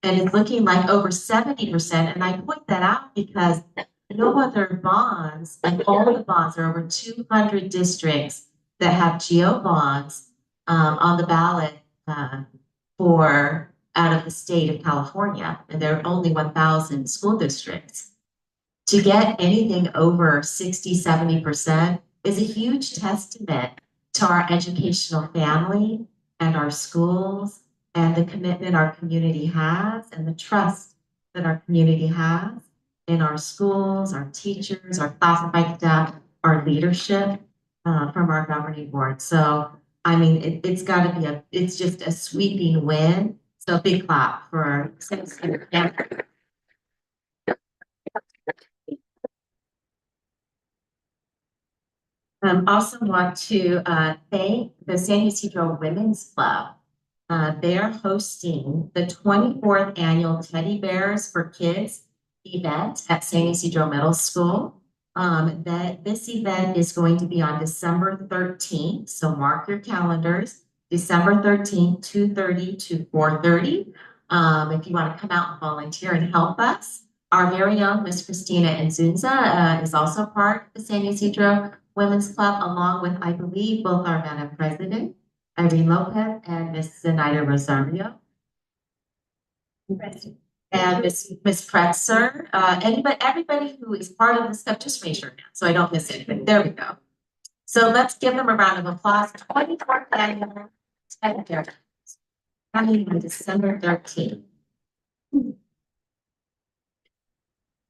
and it's looking like over 70%. And I point that out because no other bonds, like all the bonds, there are over 200 districts that have GO bonds on the ballot for out of the state of California, and there are only 1,000 school districts. To get anything over 60, 70% is a huge testament to our educational family and our schools and the commitment our community has and the trust that our community has in our schools, our teachers, our classified staff, our leadership from our governing board. So, I mean, it's got to be it's just a sweeping win. So big clap for citizens. Also want to thank the San Ysidro Women's Club. They're hosting the 24th annual Teddy Bears for Kids event at San Ysidro Middle School. This event is going to be on December 13th, so mark your calendars. December 13th, 2:30 to 4:30. If you want to come out and volunteer and help us. Our very own Miss Christina Nzunza is also part of the San Ysidro Women's Club, along with, I believe, both our Madam President, Irene Lopez, and Miss Zenaida Rosario. And Miss Pretzer, everybody who is part of this stuff, just raise your hand so I don't miss anybody. There we go. So let's give them a round of applause. 24th annual Teddy Bear coming on December 13th.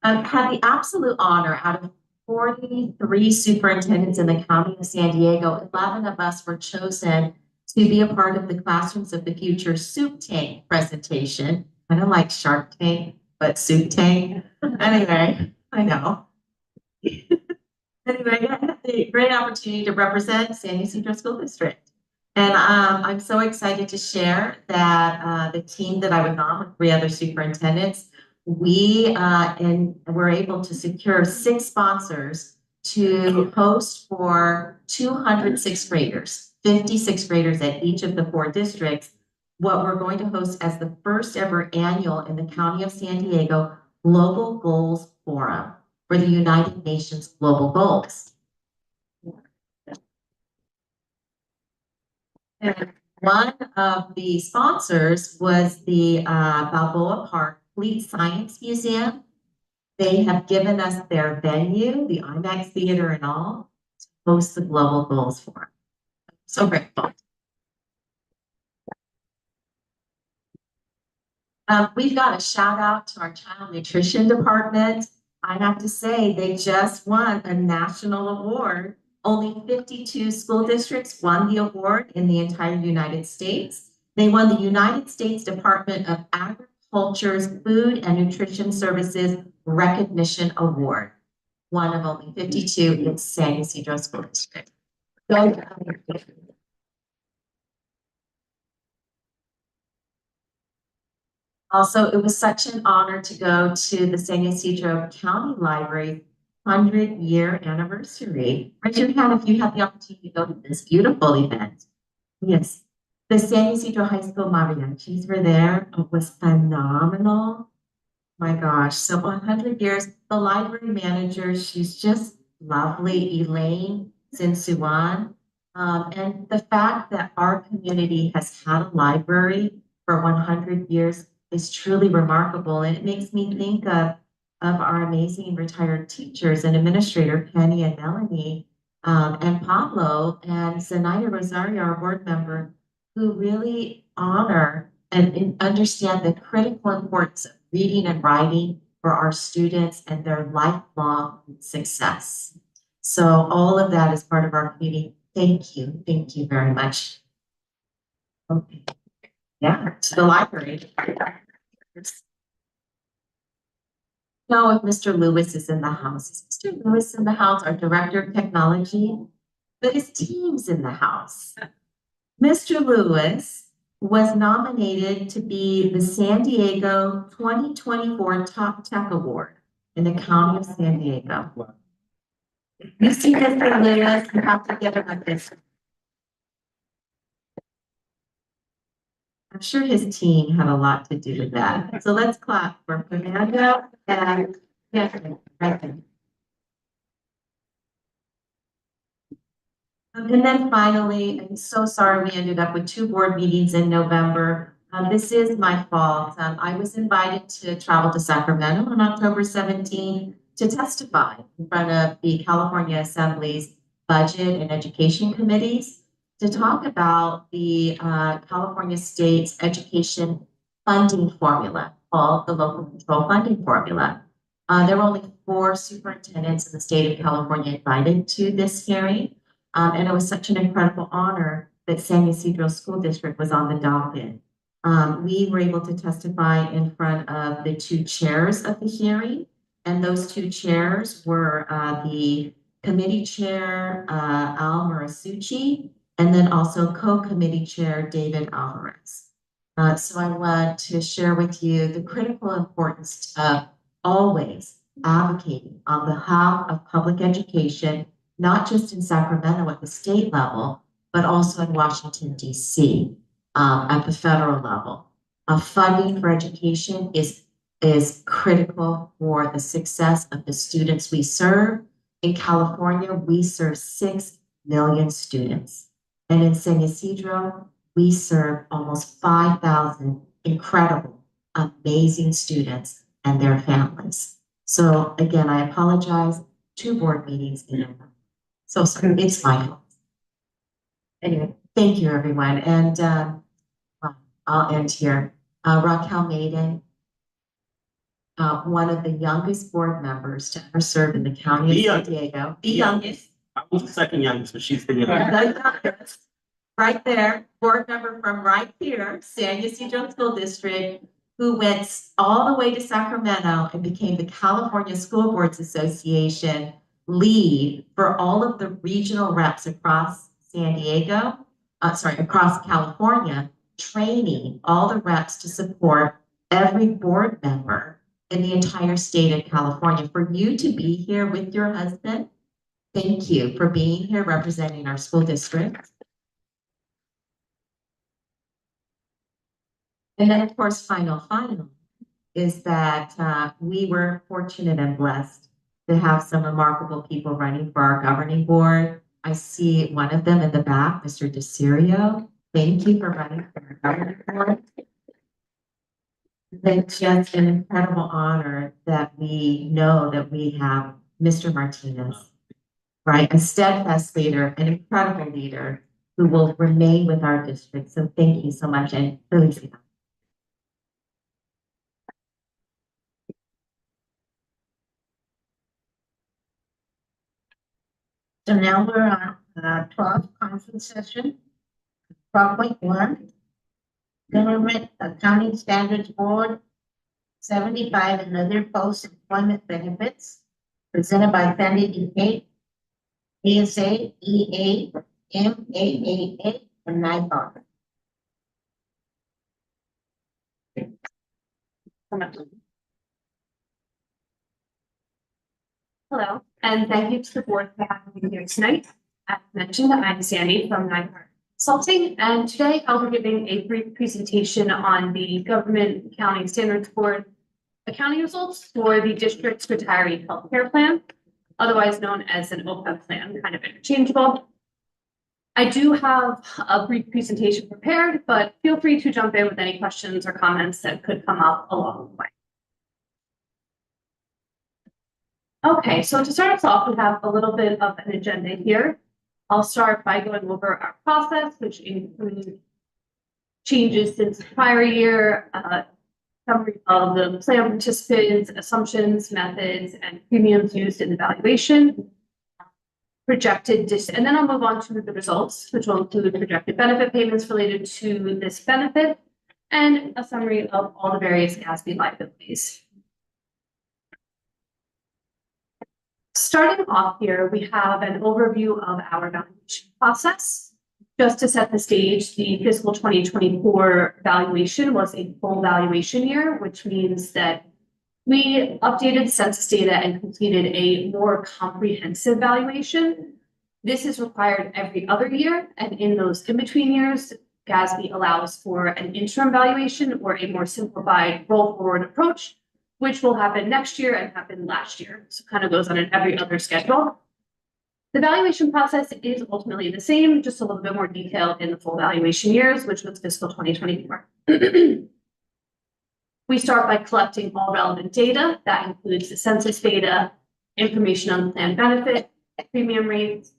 Had the absolute honor out of 43 superintendents in the county of San Diego, 11 of us were chosen to be a part of the Classrooms of the Future Soup Tank presentation. I don't like Shark Tank, but Soup Tank. Anyway, I know. Anyway, I had the great opportunity to represent San Ysidro School District. And I'm so excited to share that the team that I was on with 3 other superintendents, we were able to secure 6 sponsors to host for 200 sixth graders, 50 sixth graders at each of the 4 districts, what we're going to host as the first ever annual in the County of San Diego Global Goals Forum for the United Nations Global Goals. And one of the sponsors was the Balboa Park Fleet Science Museum. They have given us their venue, the IMAX Theater and all, to host the Global Goals Forum. So grateful. We've got a shout out to our child nutrition department. I have to say, they just won a national award. Only 52 school districts won the award in the entire United States. They won the United States Department of Agriculture's Food and Nutrition Services Recognition Award. One of only 52 in San Ysidro School District. Also, it was such an honor to go to the San Ysidro County Library 100-year anniversary. Raise your hand if you had the opportunity to go to this beautiful event. Yes, the San Ysidro High School mariachis were there. It was phenomenal. My gosh, so 100 years. The library manager, she's just lovely, Elaine Sinsuan. And the fact that our community has had a library for 100 years is truly remarkable. And it makes me think of our amazing retired teachers and administrator, Penny and Melanie, and Pablo and Zenaida Rosario, our board member, who really honor and understand the critical importance of reading and writing for our students and their lifelong success. So all of that is part of our community. Thank you very much. Okay. Yeah, to the library. Know if Mr. Lewis is in the house. Is Mr. Lewis in the house, our Director of Technology? But his team's in the house. Mr. Lewis was nominated to be the San Diego 2024 Top Tech Award in the County of San Diego. You see Mr. Lewis, you have to give him a this. I'm sure his team had a lot to do with that. So let's clap for Fernando and Catherine. And then finally, I'm so sorry we ended up with 2 board meetings in November. This is my fault. I was invited to travel to Sacramento on October 17 to testify in front of the California Assembly's Budget and Education Committees to talk about the California State's education funding formula called the Local Control Funding Formula. There were only 4 superintendents in the state of California invited to this hearing. And it was such an incredible honor that San Ysidro School District was on the docket. We were able to testify in front of the 2 chairs of the hearing, and those 2 chairs were the committee chair, Al Marasucci, and then also co-committee chair, David Alvarez. So I want to share with you the critical importance of always advocating on behalf of public education, not just in Sacramento at the state level, but also in Washington, D.C. At the federal level. Funding for education is critical for the success of the students we serve. In California, we serve 6 million students. And in San Ysidro, we serve almost 5,000 incredible, amazing students and their families. So again, I apologize, 2 board meetings in November. So sorry, it's my fault. Anyway, thank you, everyone. And I'll end here. Raquel Maiden, one of the youngest board members to ever serve in the county of San Diego. The youngest. I was the second youngest, but she's the youngest. The youngest. Right there, board member from right here, San Ysidro School District, who went all the way to Sacramento and became the California School Boards Association lead for all of the regional reps across San Diego, across California, training all the reps to support every board member in the entire state of California. For you to be here with your husband, thank you for being here representing our school district. And then, of course, final is that we were fortunate and blessed to have some remarkable people running for our governing board. I see one of them in the back, Mr. DeCirio. Thank you for running for our governing board. It's just an incredible honor that we know that we have Mr. Martinez, right? A steadfast leader, an incredible leader who will remain with our district. So thank you so much, and please. So now we're on 12 conference session. 12.1. Government Accounting Standards Board 75 and other post-employment benefits presented by Sandy DeKay, ASA, EA, MAAA, and NIPOC. Hello, and thank you to the board for having me here tonight. As mentioned, I'm Sandy from NIPOC Consulting, and today I'll be giving a brief presentation on the Government Accounting Standards Board accounting results for the district's retiree healthcare plan, otherwise known as an OPEB plan, kind of interchangeable. I do have a brief presentation prepared, but feel free to jump in with any questions or comments that could come up along the way. Okay, so to start us off, we have a little bit of an agenda here. I'll start by going over our process, which includes changes since the prior year, summary of the plan participants, assumptions, methods, and premiums used in the valuation. And then I'll move on to the results, which will include projected benefit payments related to this benefit and a summary of all the various GASB liabilities. Starting off here, we have an overview of our valuation process. Just to set the stage, the fiscal 2024 valuation was a full valuation year, which means that we updated census data and completed a more comprehensive valuation. This is required every other year, and in those in-between years, GASB allows for an interim valuation or a more simplified roll-forward approach, which will happen next year and happened last year. So it kind of goes on an every other schedule. The valuation process is ultimately the same, just a little bit more detailed in the full valuation years, which was fiscal 2024. We start by collecting all relevant data. That includes the census data, information on the plan benefit, premium rates,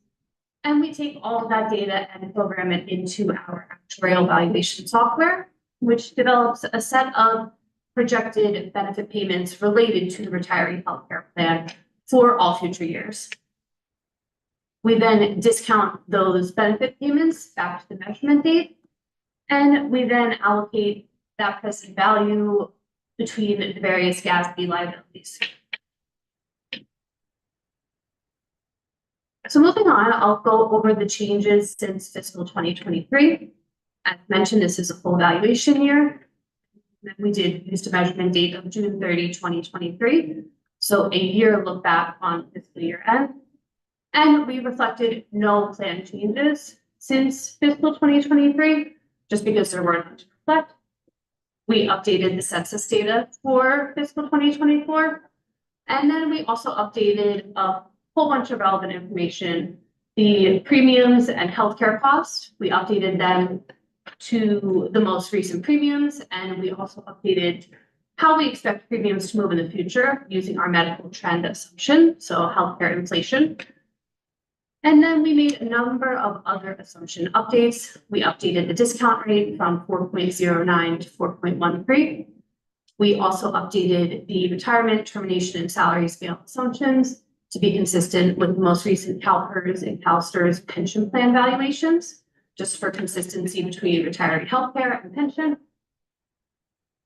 and we take all of that data and program it into our actuarial valuation software, which develops a set of projected benefit payments related to the retiree healthcare plan for all future years. We then discount those benefit payments back to the measurement date, and we then allocate that present value between the various GASB liabilities. So moving on, I'll go over the changes since fiscal 2023. As mentioned, this is a full valuation year. We did use a measurement date of June 30, 2023. So a year look back on fiscal year end. And we reflected no plan changes since fiscal 2023, just because there weren't to reflect. We updated the census data for fiscal 2024. And then we also updated a whole bunch of relevant information, the premiums and healthcare costs. We updated them to the most recent premiums, and we also updated how we expect premiums to move in the future using our medical trend assumption, so healthcare inflation. And then we made a number of other assumption updates. We updated the discount rate from 4.09 to 4.13. We also updated the retirement, termination, and salary scale assumptions to be consistent with the most recent CalPERS and CalSTRS pension plan valuations, just for consistency between retiree healthcare and pension.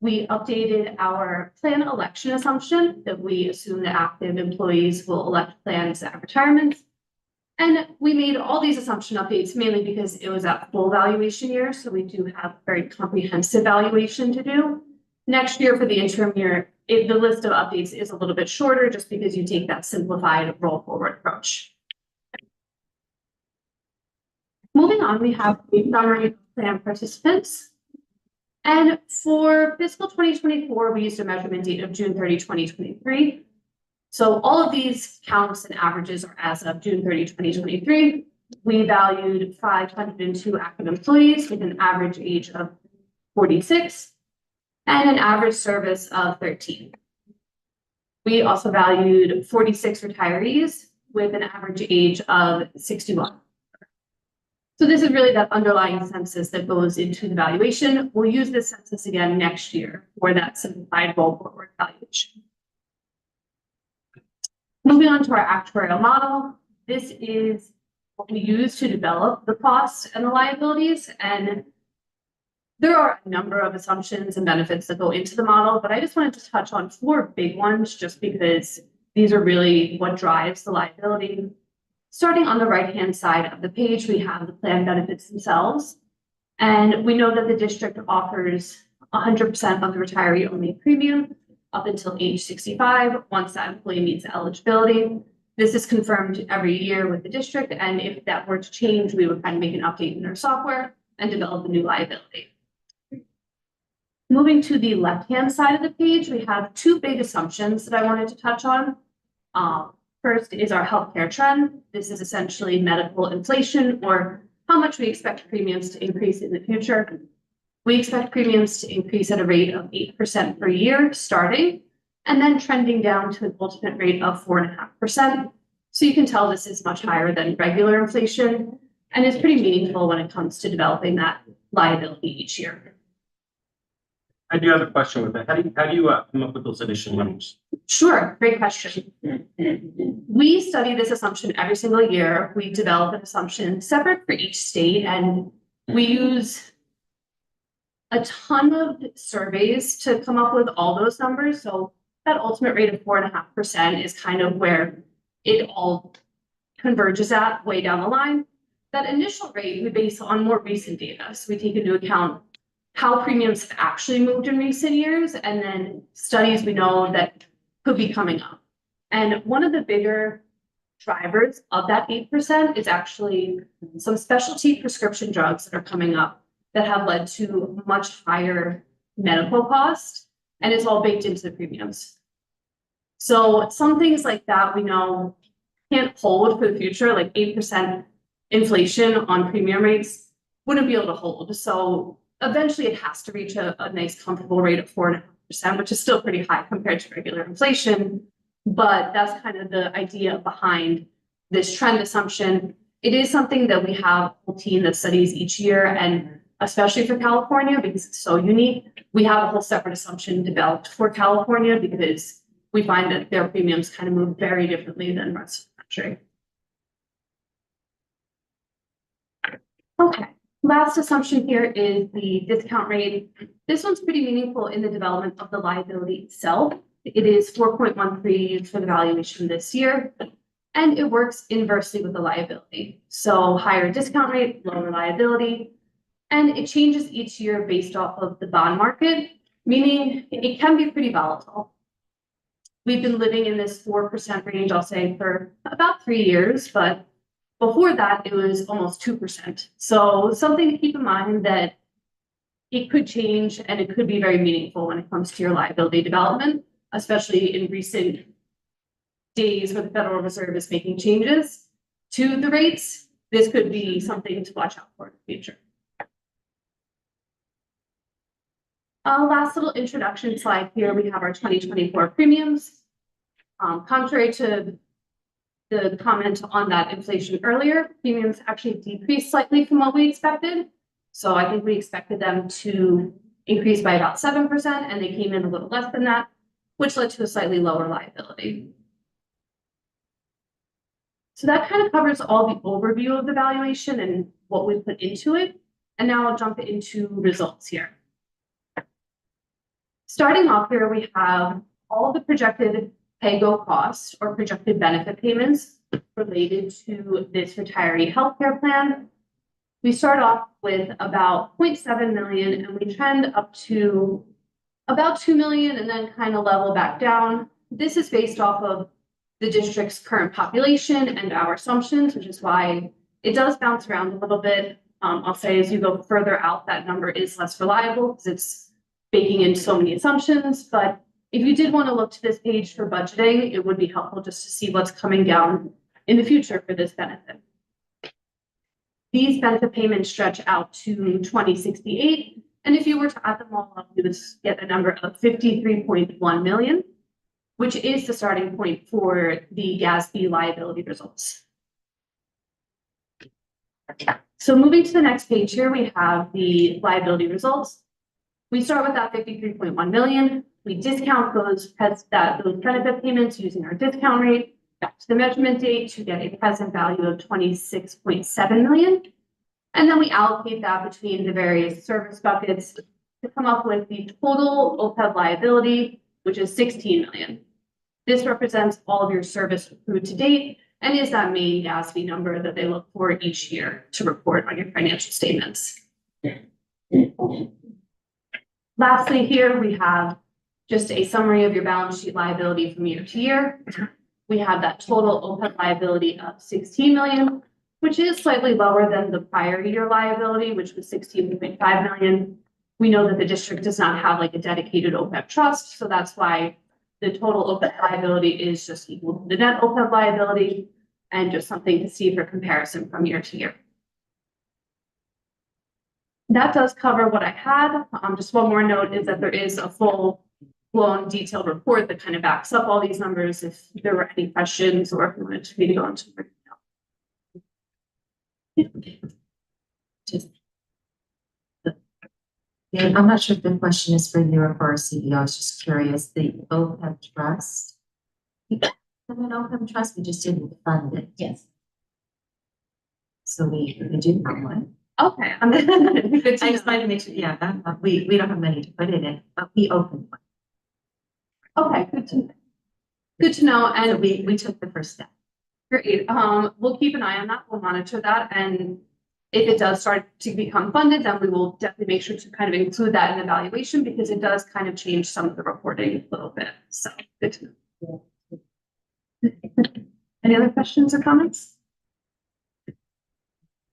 We updated our plan election assumption that we assume that active employees will elect plans at retirement. And we made all these assumption updates mainly because it was at full valuation year, so we do have a very comprehensive valuation to do. Next year for the interim year, the list of updates is a little bit shorter just because you take that simplified roll forward approach. Moving on, we have a summary of plan participants. And for fiscal 2024, we used a measurement date of June 30, 2023. So all of these counts and averages are as of June 30, 2023. We valued 502 active employees with an average age of 46 and an average service of 13. We also valued 46 retirees with an average age of 61. So this is really that underlying census that goes into the valuation. We'll use this census again next year for that simplified roll forward valuation. Moving on to our actuarial model, this is what we use to develop the costs and the liabilities. And there are a number of assumptions and benefits that go into the model, but I just wanted to touch on 4 big ones just because these are really what drives the liability. Starting on the right-hand side of the page, we have the plan benefits themselves. And we know that the district offers 100% of the retiree-only premium up until age 65, once that employee meets eligibility. This is confirmed every year with the district, and if that were to change, we would kind of make an update in our software and develop a new liability. Moving to the left-hand side of the page, we have 2 big assumptions that I wanted to touch on. First is our healthcare trend. This is essentially medical inflation, or how much we expect premiums to increase in the future. We expect premiums to increase at a rate of 8% per year starting, and then trending down to an ultimate rate of 4.5%. So you can tell this is much higher than regular inflation and is pretty meaningful when it comes to developing that liability each year. I do have a question with that. How do you come up with those initial numbers? Sure, great question. We study this assumption every single year. We develop an assumption separate for each state, and we use a ton of surveys to come up with all those numbers. So that ultimate rate of 4.5% is kind of where it all converges at way down the line. That initial rate we base on more recent data. So we take into account how premiums have actually moved in recent years, and then studies we know that could be coming up. And one of the bigger drivers of that 8% is actually some specialty prescription drugs that are coming up that have led to much higher medical costs, and it's all baked into the premiums. So some things like that we know can't hold for the future, like 8% inflation on premium rates wouldn't be able to hold. So eventually it has to reach a nice comfortable rate of 4.5%, which is still pretty high compared to regular inflation. But that's kind of the idea behind this trend assumption. It is something that we have a whole team that studies each year, and especially for California, because it's so unique, we have a whole separate assumption developed for California because we find that their premiums kind of move very differently than the rest of the country. Okay. Last assumption here is the discount rate. This one's pretty meaningful in the development of the liability itself. It is 4.13 for the valuation this year, and it works inversely with the liability. So higher discount rate, lower liability, and it changes each year based off of the bond market, meaning it can be pretty volatile. We've been living in this 4% range, I'll say, for about 3 years, but before that, it was almost 2%. So something to keep in mind that it could change and it could be very meaningful when it comes to your liability development, especially in recent days where the Federal Reserve is making changes to the rates. This could be something to watch out for in the future. Last little introduction slide here, we have our 2024 premiums. Contrary to the comment on that inflation earlier, premiums actually decreased slightly from what we expected. So I think we expected them to increase by about 7%, and they came in a little less than that, which led to a slightly lower liability. So that kind of covers all the overview of the valuation and what we put into it. And now I'll jump into results here. Starting off here, we have all the projected pay-go costs or projected benefit payments related to this retiree healthcare plan. We start off with about 0.7 million and we trend up to about 2 million and then kind of level back down. This is based off of the district's current population and our assumptions, which is why it does bounce around a little bit. I'll say as you go further out, that number is less reliable because it's baking in so many assumptions. But if you did want to look to this page for budgeting, it would be helpful just to see what's coming down in the future for this benefit. These benefit payments stretch out to 2068. And if you were to add them all up, you would get a number of 53.1 million, which is the starting point for the GASB liability results. So moving to the next page here, we have the liability results. We start with that 53.1 million. We discount those benefit payments using our discount rate back to the measurement date to get a present value of 26.7 million. And then we allocate that between the various service buckets to come up with the total OPEB liability, which is 16 million. This represents all of your service accrued to date and is that main GASB number that they look for each year to report on your financial statements. Lastly, here we have just a summary of your balance sheet liability from year to year. We have that total OPEB liability of 16 million, which is slightly lower than the prior year liability, which was 16.5 million. We know that the district does not have like a dedicated OPEB trust, so that's why the total OPEB liability is just equal to the net OPEB liability, and just something to see for comparison from year to year. That does cover what I had. Just one more note is that there is a full-blown detailed report that kind of backs up all these numbers if there were any questions or if you wanted me to go into more detail. And I'm not sure if the question is for you or for our CEO. I was just curious, the OPEB trust. An OPEB trust, we just didn't fund it. Yes. So we do have one. Okay. I just wanted to make sure, yeah, we don't have money to put it in, but we opened one. Okay, good to know. So And we took the first step. great. We'll keep an eye on that. We'll monitor that. And if it does start to become funded, then we will definitely make sure to kind of include that in evaluation because it does kind of change some of the reporting a little bit. So good to know. Any other questions or comments?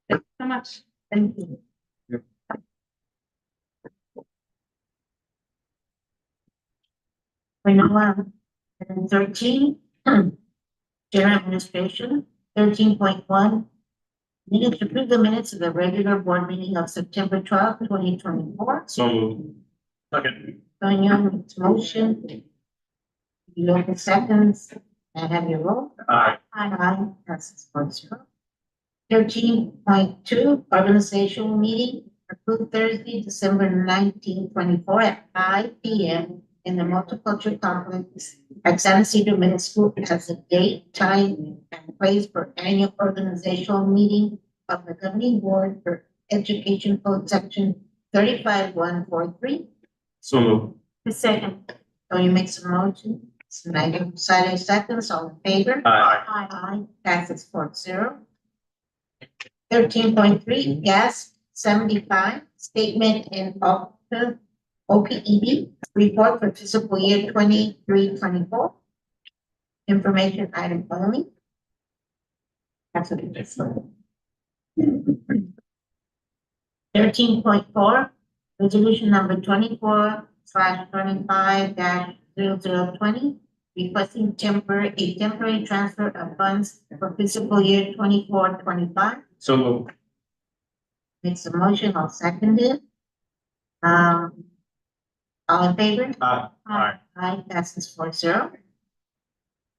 Thank you so much. Thank you. We know, and 13, general administration, 13.1. Needed to approve the minutes of the regular board meeting of September 12th, 2024. So moved. Second. Antonio makes motion. Local seconds, and have your roll. Aye. Aye, passes 4-0. 13.2, organizational meeting, approved Thursday, December 19, 2024 at 5 p.m. in the multicultural complex at San Ysidro Middle School as the date, time, and place for annual organizational meeting of the governing board for education code section 35143. So moved. The second. Tony makes a motion. Snyder, Snyder seconds, all in favor? Aye. Aye, passes 4-0. 13.3, gas 75, statement in OPEB report for fiscal year 23-24. Information item only. That's what it is. 13.4, resolution number 24/25-0020, requesting a temporary transfer of funds for fiscal year 24-25. So moved. Makes a motion, I'll second it. All in favor? Aye. Aye. Aye, passes 4-0.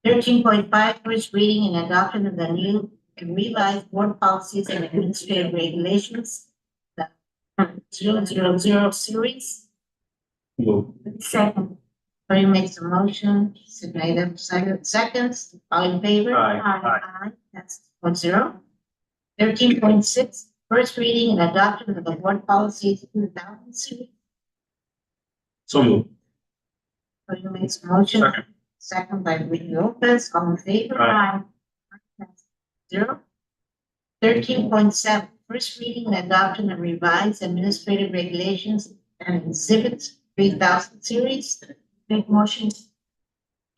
13.5, first reading and adoption of the new and revised board policies and administrative regulations. The 000 series. Moved. Second. Tony makes a motion, Snyder seconds, all in favor? Aye. Aye, that's 4-0. 13.6, first reading and adoption of the board policies 2000 series. So moved. Tony makes a motion. Second. Second by Ricky Lopez, all in favor? Aye. That's 0. 13.7, first reading and adoption of revised administrative regulations and exhibits 3000 series. Make motion.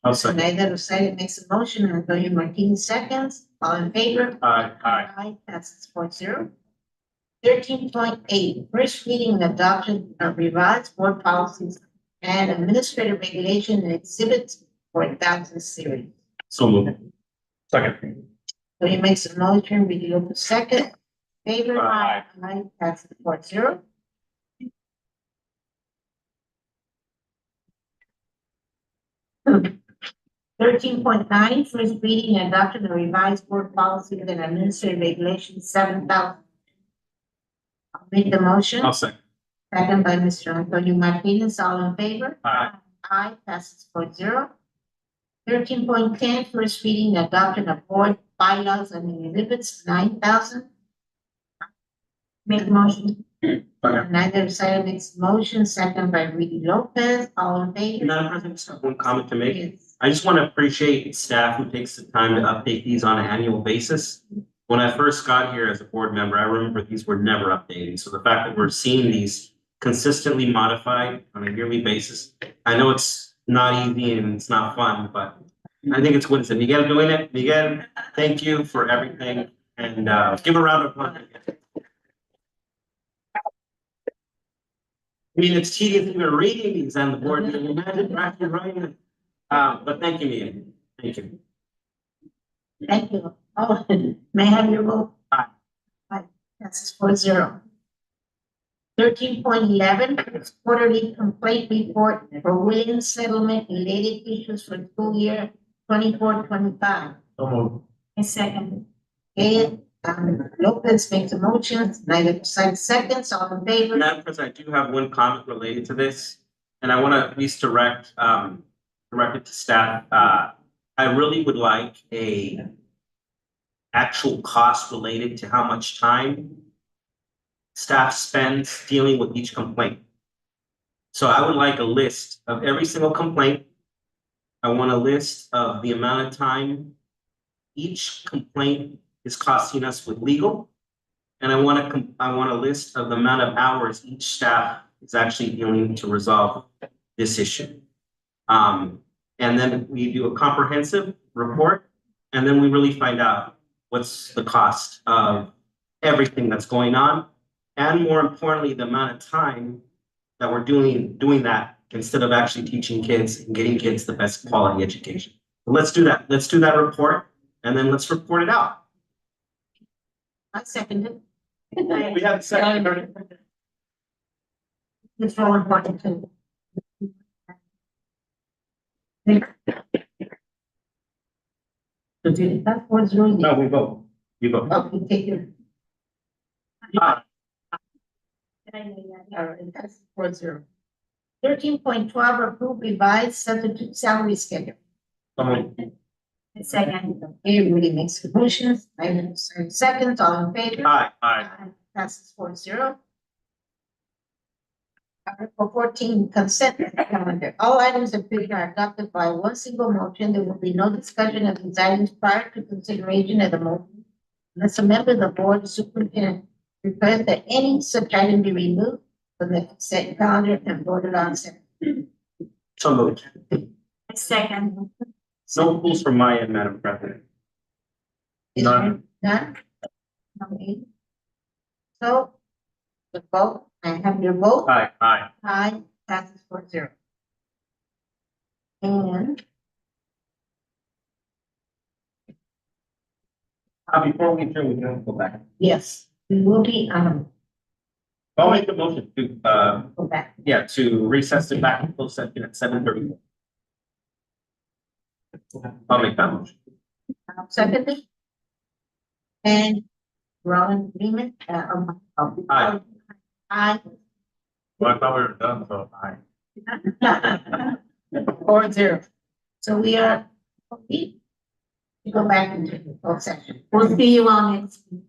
I'll second. Snyder Rosado makes a motion, and Antonio Martinez seconds, all in favor? Aye. Aye. Aye, passes 4-0. 13.8, first reading and adoption of revised board policies and administrative regulation and exhibits 4000 series. So moved. Second. So he makes a motion, we go to second, favor? Aye. Aye, passes 4-0. Thirteen point nine, first reading and adoption of revised board policy and administrative regulations 7000. I'll make the motion. I'll second. Second by Mr. Antonio Martinez, all in favor? Aye. Aye, passes 4-0. 13.10, first reading and adoption of board bylaws and exhibits 9000. Make motion. Neither side makes motion, second by Ricky Lopez, all in favor? Madam President, just have one comment to make. Yes. I just want to appreciate staff who takes the time to update these on an annual basis. When I first got here as a board member, I remember these were never updated. So the fact that we're seeing these consistently modified on a yearly basis, I know it's not easy and it's not fun, but I think it's good. So Miguel doing it. Miguel, thank you for everything, and give a round of applause. I mean, it's tedious even reading these on the board. You can imagine actually writing it. But thank you, Miguel. Thank you. Thank you. Oh, may I have your vote? Aye. Aye, that's 4-0. 13.11, quarterly complaint report for Williams settlement related issues for school year 24-25. So moved. A second. Okay, Lopez makes a motion, Snyder signs seconds, all in favor? Madam President, I do have one comment related to this, and I want to at least direct it to staff. I really would like a actual cost related to how much time staff spends dealing with each complaint. So I would like a list of every single complaint. I want a list of the amount of time each complaint is costing us with legal. And I want a list of the amount of hours each staff is actually dealing to resolve this issue. And then we do a comprehensive report, and then we really find out what's the cost of everything that's going on. And more importantly, the amount of time that we're doing that instead of actually teaching kids and getting kids the best quality education. But let's do that. Let's do that report, and then let's report it out. I second it. We have a second. It's all important too. So do that for zero. No, we vote. You vote. Okay, take it. Aye. All right, that's 4-0. 13.12, approve revised substitute salary schedule. Second, okay, Rudy makes the motion, Snyder signs seconds, all in favor? Aye. Aye. Passes 4-0. Article 14, consent calendar. All items approved are adopted by one single motion. There will be no discussion of these items prior to consideration of the motion. Unless a member of the board superintendent requests that any such item be removed from the consent calendar and voted on separately. So moved. Second. No rules from my end, Madam President. None. None? Okay. So, the vote, I have your vote. Aye. Aye. Aye, passes 4-0. And Before we adjourn, we can go back. yes, we will be, I'll make the motion to, go back. to recess it back in closed session at 7:30. I'll make that motion. Secondly. And we're all in agreement, Aye. Aye. Well, I thought we were done, so aye. 4-0. So we are, okay. We go back into the closed session. We'll see you all next week.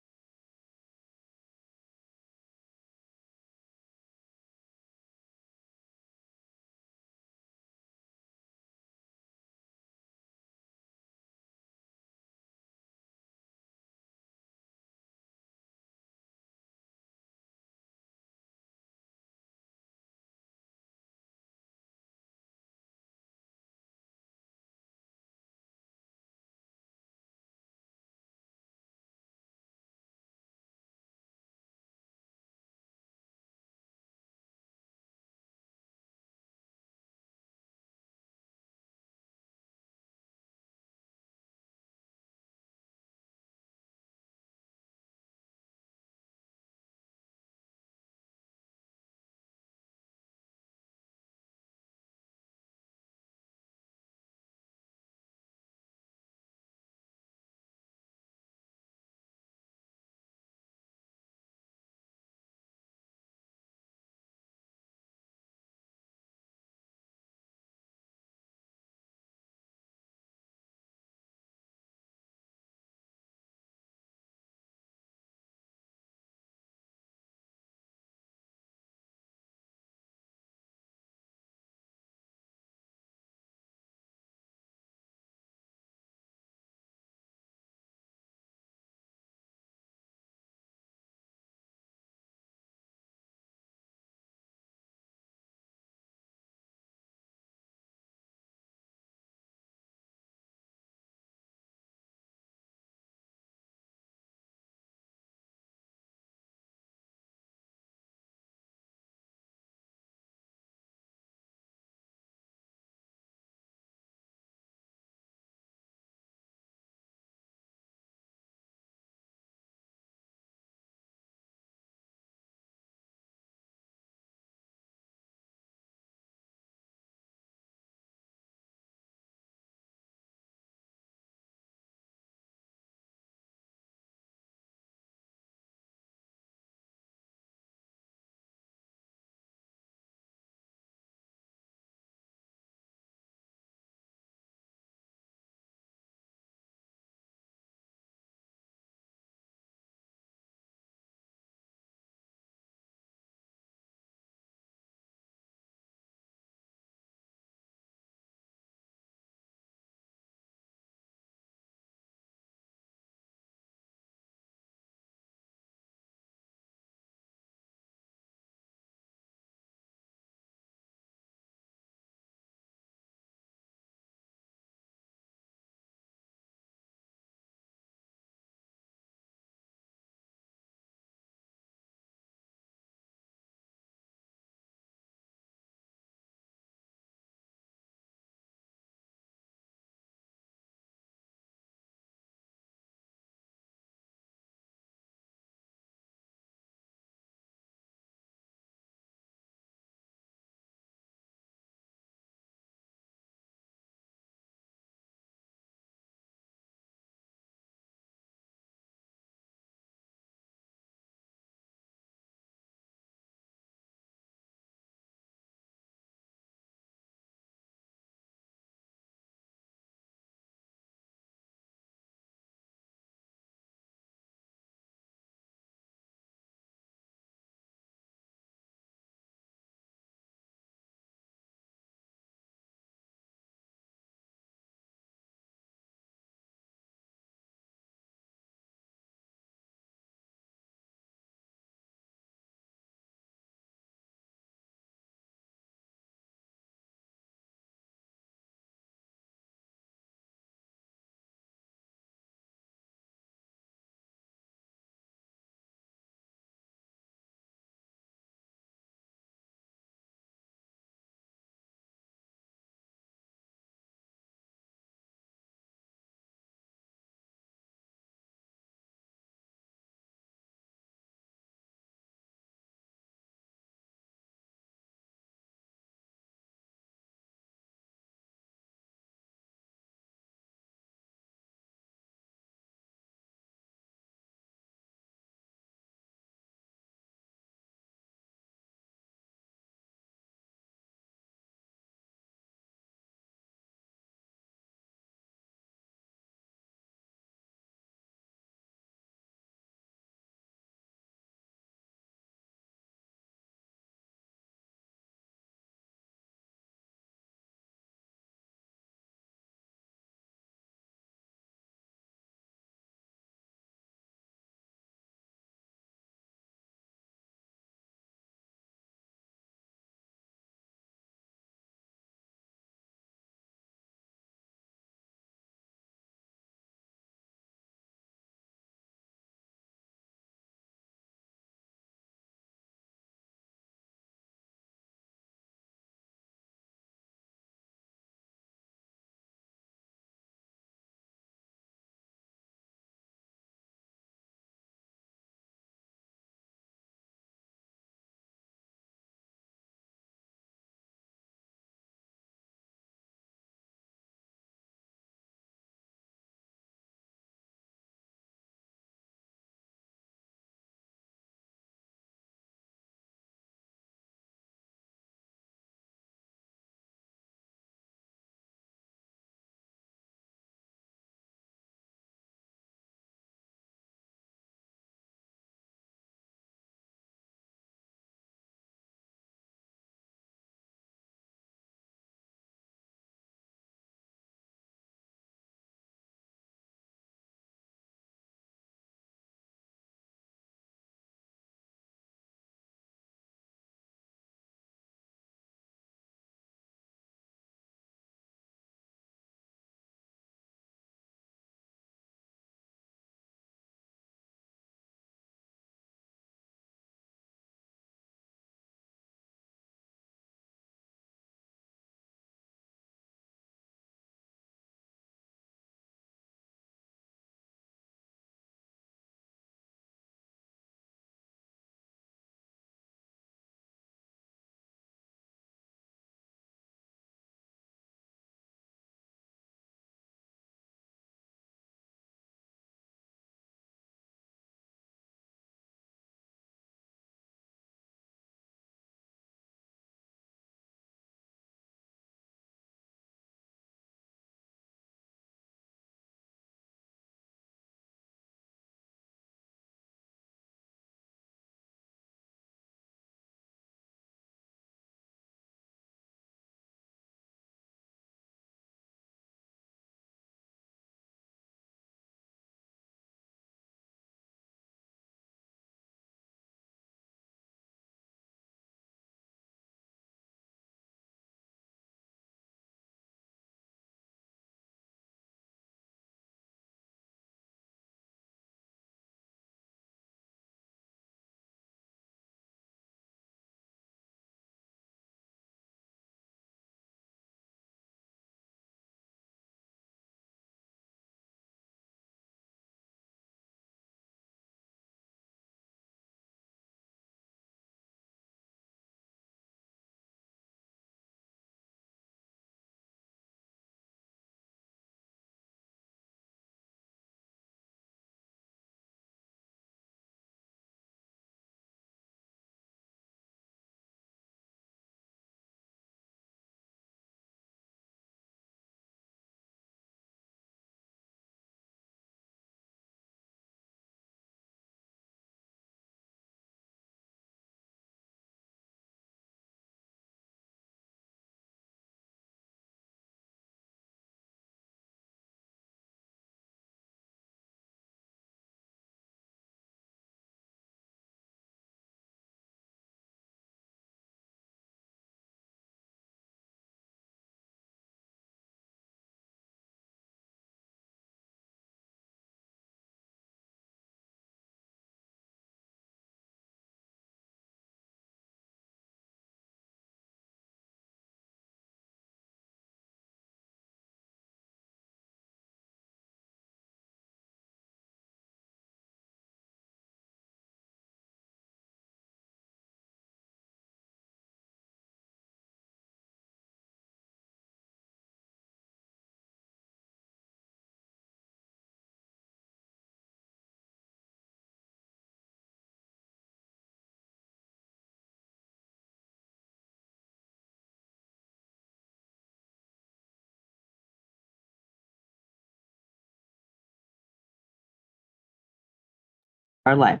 our life.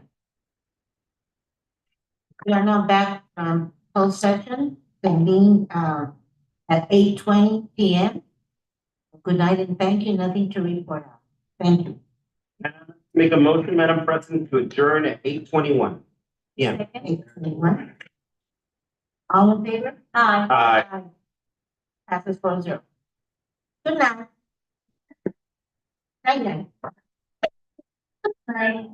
We are now back from closed session, convened at 8:20 p.m. Good night and thank you. Nothing to report out. Thank you. Make a motion, Madam President, to adjourn at 8:21. Yeah. 8:21. All in favor? Aye. Passes 4-0. Good night. Night night. Bye.